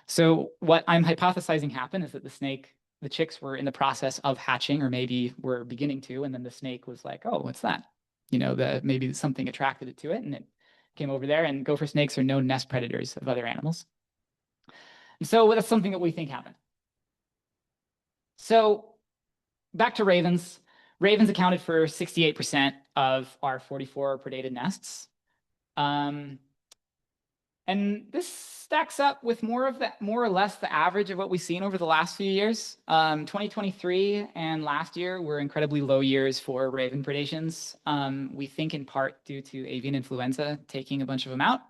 So what I'm hypothesizing happened is that the chicks were in the process of hatching, or maybe were beginning to, and then the snake was like, oh, what's that? Maybe something attracted it to it, and it came over there. And gopher snakes are known nest predators of other animals. And so that's something that we think happened. So back to ravens. Ravens accounted for 68% of our 44 predated nests. And this stacks up with more or less the average of what we've seen over the last few years. 2023 and last year were incredibly low years for raven predations. We think in part due to avian influenza taking a bunch of them out.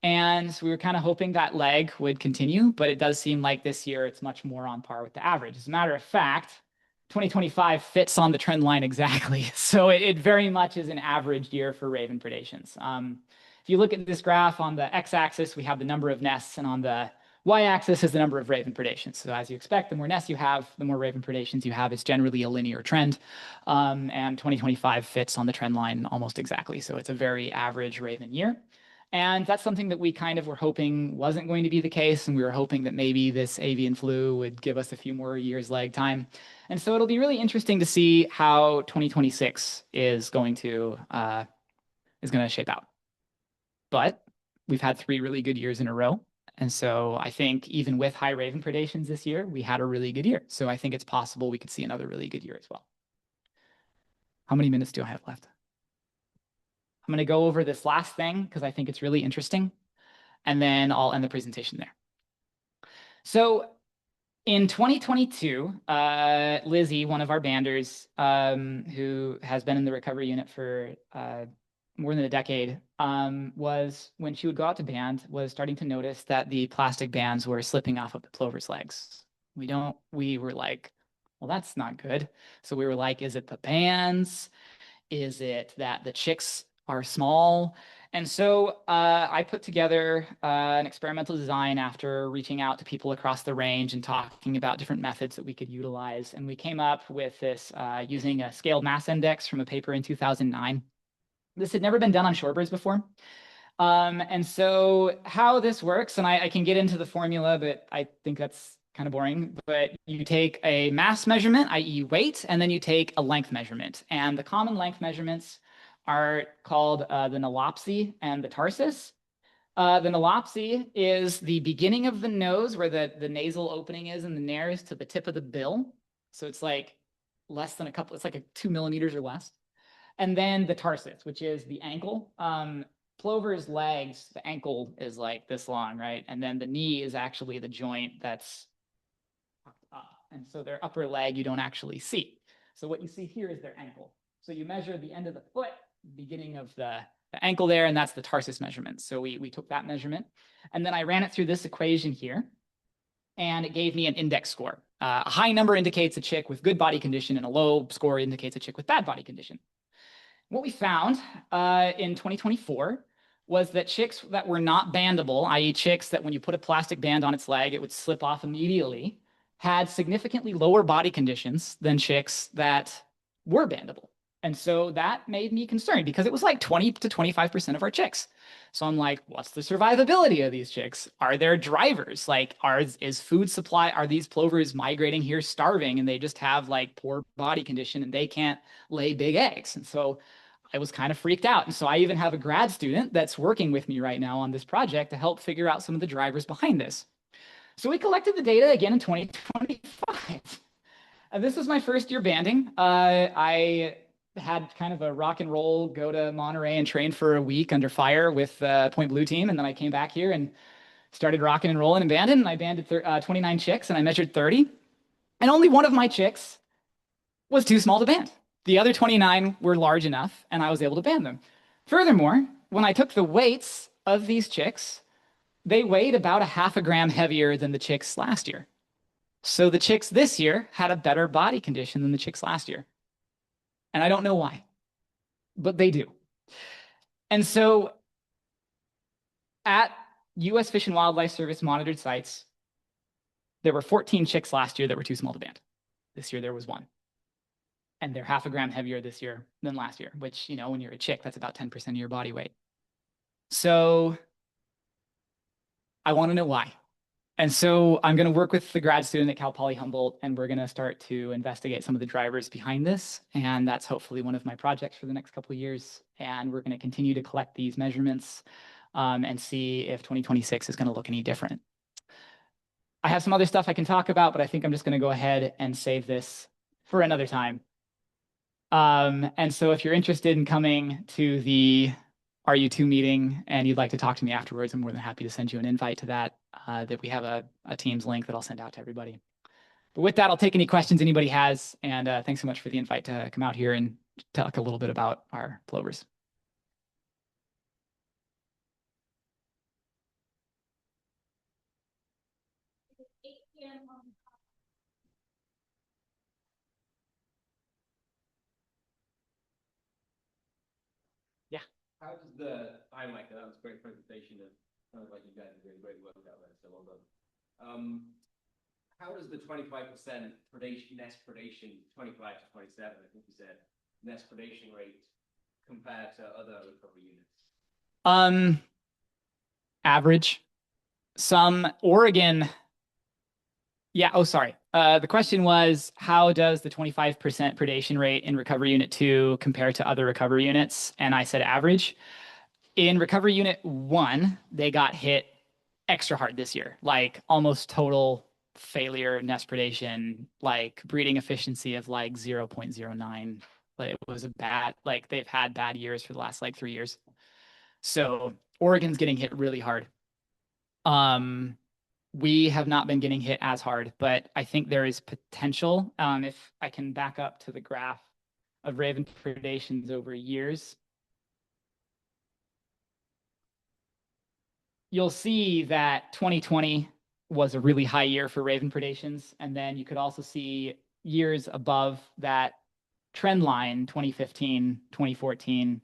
And we were kind of hoping that leg would continue, but it does seem like this year it's much more on par with the average. As a matter of fact, 2025 fits on the trend line exactly. So it very much is an average year for raven predations. If you look at this graph, on the x-axis, we have the number of nests, and on the y-axis is the number of raven predations. So as you expect, the more nests you have, the more raven predations you have. It's generally a linear trend. And 2025 fits on the trend line almost exactly. So it's a very average raven year. And that's something that we kind of were hoping wasn't going to be the case. And we were hoping that maybe this avian flu would give us a few more years lag time. And so it'll be really interesting to see how 2026 is going to shape out. But we've had 3 really good years in a row. And so I think even with high raven predations this year, we had a really good year. So I think it's possible we could see another really good year as well. How many minutes do I have left? I'm going to go over this last thing because I think it's really interesting. And then I'll end the presentation there. So in 2022, Lizzie, one of our banders, who has been in the recovery unit for more than a decade, was, when she would go out to band, was starting to notice that the plastic bands were slipping off of the plover's legs. We were like, well, that's not good. So we were like, is it the bands? Is it that the chicks are small? And so I put together an experimental design after reaching out to people across the range and talking about different methods that we could utilize. And we came up with this using a scaled mass index from a paper in 2009. This had never been done on shorebirds before. And so how this works, and I can get into the formula, but I think that's kind of boring, but you take a mass measurement, i.e. weight, and then you take a length measurement. And the common length measurements are called the nalopsy and the tarsus. The nalopsy is the beginning of the nose, where the nasal opening is and the nares, to the tip of the bill. So it's like less than it's like 2 millimeters or less. And then the tarsus, which is the ankle. Plover's legs, the ankle is like this long, right? And then the knee is actually the joint that's up. And so their upper leg you don't actually see. So what you see here is their ankle. So you measure the end of the foot, beginning of the ankle there, and that's the tarsus measurement. So we took that measurement, and then I ran it through this equation here, and it gave me an index score. A high number indicates a chick with good body condition, and a low score indicates a chick with bad body condition. What we found in 2024 was that chicks that were not bandable, i.e. chicks that when you put a plastic band on its leg, it would slip off immediately, had significantly lower body conditions than chicks that were bandable. And so that made me concerned, because it was like 20 to 25% of our chicks. So I'm like, what's the survivability of these chicks? Are there drivers? Like, is food supply, are these plovers migrating here starving, and they just have like poor body condition and they can't lay big eggs? And so I was kind of freaked out. And so I even have a grad student that's working with me right now on this project to help figure out some of the drivers behind this. So we collected the data again in 2025. This was my first year banding. I had kind of a rock and roll, go to Monterey and train for a week under fire with Point Blue team. And then I came back here and started rocking and rolling and banding. And I banded 29 chicks, and I measured 30. And only one of my chicks was too small to band. The other 29 were large enough, and I was able to band them. Furthermore, when I took the weights of these chicks, they weighed about 0.5 gram heavier than the chicks last year. So the chicks this year had a better body condition than the chicks last year. And I don't know why, but they do. And so at U.S. Fish and Wildlife Service monitored sites, there were 14 chicks last year that were too small to band. This year there was 1. And they're 0.5 gram heavier this year than last year, which, you know, when you're a chick, that's about 10% of your body weight. So I want to know why. And so I'm going to work with the grad student at Cal Poly Humboldt, and we're going to start to investigate some of the drivers behind this. And that's hopefully one of my projects for the next couple of years. And we're going to continue to collect these measurements and see if 2026 is going to look any different. I have some other stuff I can talk about, but I think I'm just going to go ahead and save this for another time. And so if you're interested in coming to the RU2 meeting and you'd like to talk to me afterwards, I'm more than happy to send you an invite to that, that we have a Teams link that I'll send out to everybody. But with that, I'll take any questions anybody has. And thanks so much for the invite to come out here and talk a little bit about our plovers. How does hi Micah, that was a great presentation. It sounds like you guys are doing great work out there, so well done. How does the 25% predation, nest predation, 25 to 27, I think you said, nest predation rate compare to other recovery units? Average. Some Oregon. Yeah, oh, sorry. The question was, how does the 25% predation rate in Recovery Unit 2 compare to other recovery units? And I said average. In Recovery Unit 1, they got hit extra hard this year, like almost total failure, nest predation, like breeding efficiency of like 0.09. But it was a bad, like they've had bad years for the last like 3 years. So Oregon's getting hit really hard. We have not been getting hit as hard, but I think there is potential. If I can back up to the graph of raven predations over years, you'll see that 2020 was a really high year for raven predations. And then you could also see years above that trend line, 2015, 2014,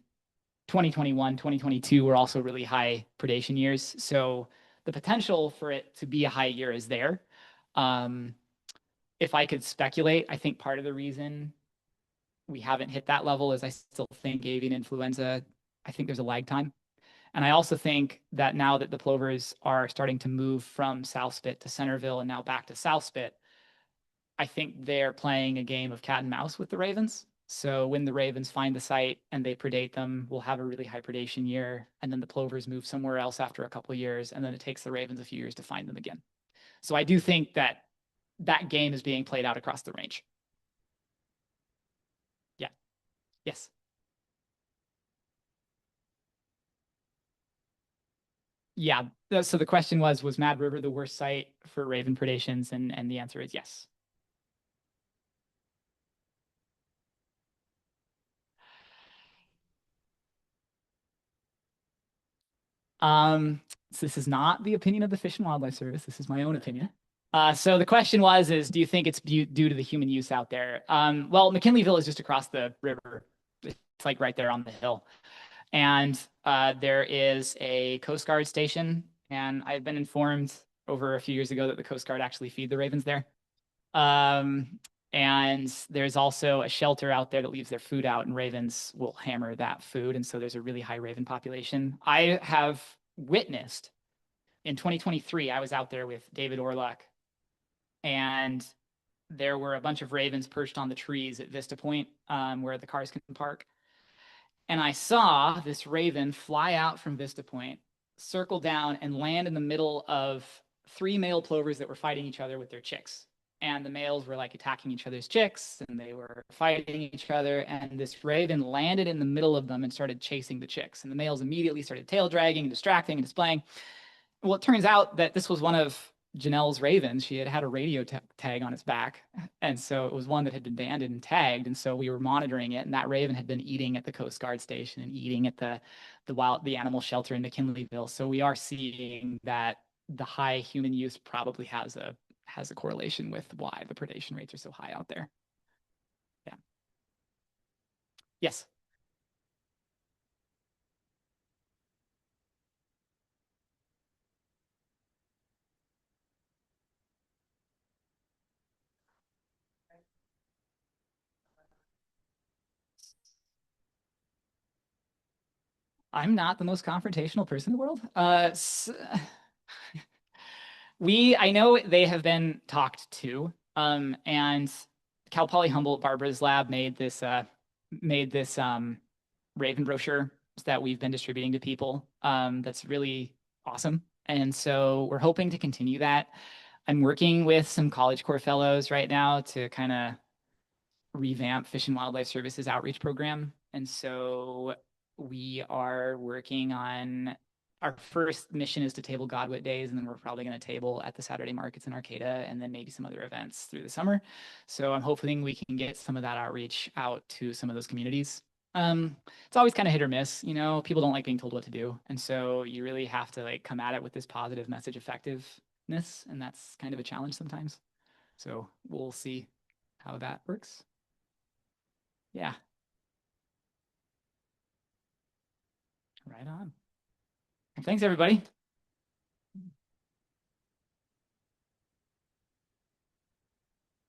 2021, 2022 were also really high predation years. So the potential for it to be a high year is there. If I could speculate, I think part of the reason we haven't hit that level is I still think avian influenza, I think there's a lag time. And I also think that now that the plovers are starting to move from South Spit to Centerville and now back to South Spit, I think they're playing a game of cat and mouse with the ravens. So when the ravens find the site and they predate them, we'll have a really high predation year. And then the plovers move somewhere else after a couple of years. And then it takes the ravens a few years to find them again. So I do think that that game is being played out across the range. Yeah. Yes. Yeah. So the question was Mad River the worst site for raven predations? And the answer is yes. So this is not the opinion of the Fish and Wildlife Service. This is my own opinion. So the question is do you think it's due to the human use out there? Well, McKinleyville is just across the river. It's like right there on the hill. And there is a Coast Guard station. And I've been informed over a few years ago that the Coast Guard actually feed the ravens there. And there's also a shelter out there that leaves their food out, and ravens will hammer that food. And so there's a really high raven population. I have witnessed in 2023, I was out there with David Orluck, and there were a bunch of ravens perched on the trees at Vista Point, where the cars can park. And I saw this raven fly out from Vista Point, circle down, and land in the middle of 3 male plovers that were fighting each other with their chicks. And the males were like attacking each other's chicks, and they were fighting each other. And this raven landed in the middle of them and started chasing the chicks. And the males immediately started tail dragging and distracting and displaying. Well, it turns out that this was one of Janelle's ravens. She had a radio tag on its back. And so it was one that had been banded and tagged. And so we were monitoring it. And that raven had been eating at the Coast Guard station and eating at the animal shelter in McKinleyville. So we are seeing that the high human use probably has a correlation with why the predation rates are so high out there. Yeah. Yes. I'm not the most confrontational person in the world. I know they have been talked to, and Cal Poly Humboldt Barbara's lab made this Raven brochure that we've been distributing to people. That's really awesome. And so we're hoping to continue that. I'm working with some College Corps fellows right now to kind of revamp Fish and Wildlife Services outreach program. And so we are working on our first mission is to table Godwit days, and then we're probably going to table at the Saturday markets in Arcata, and then maybe some other events through the summer. So I'm hoping we can get some of that outreach out to some of those communities. It's always kind of hit or miss, you know, people don't like being told what to do. And so you really have to like come at it with this positive message effectiveness. And that's kind of a challenge sometimes. So we'll see how that works. Yeah. Right on. Well, thanks, everybody.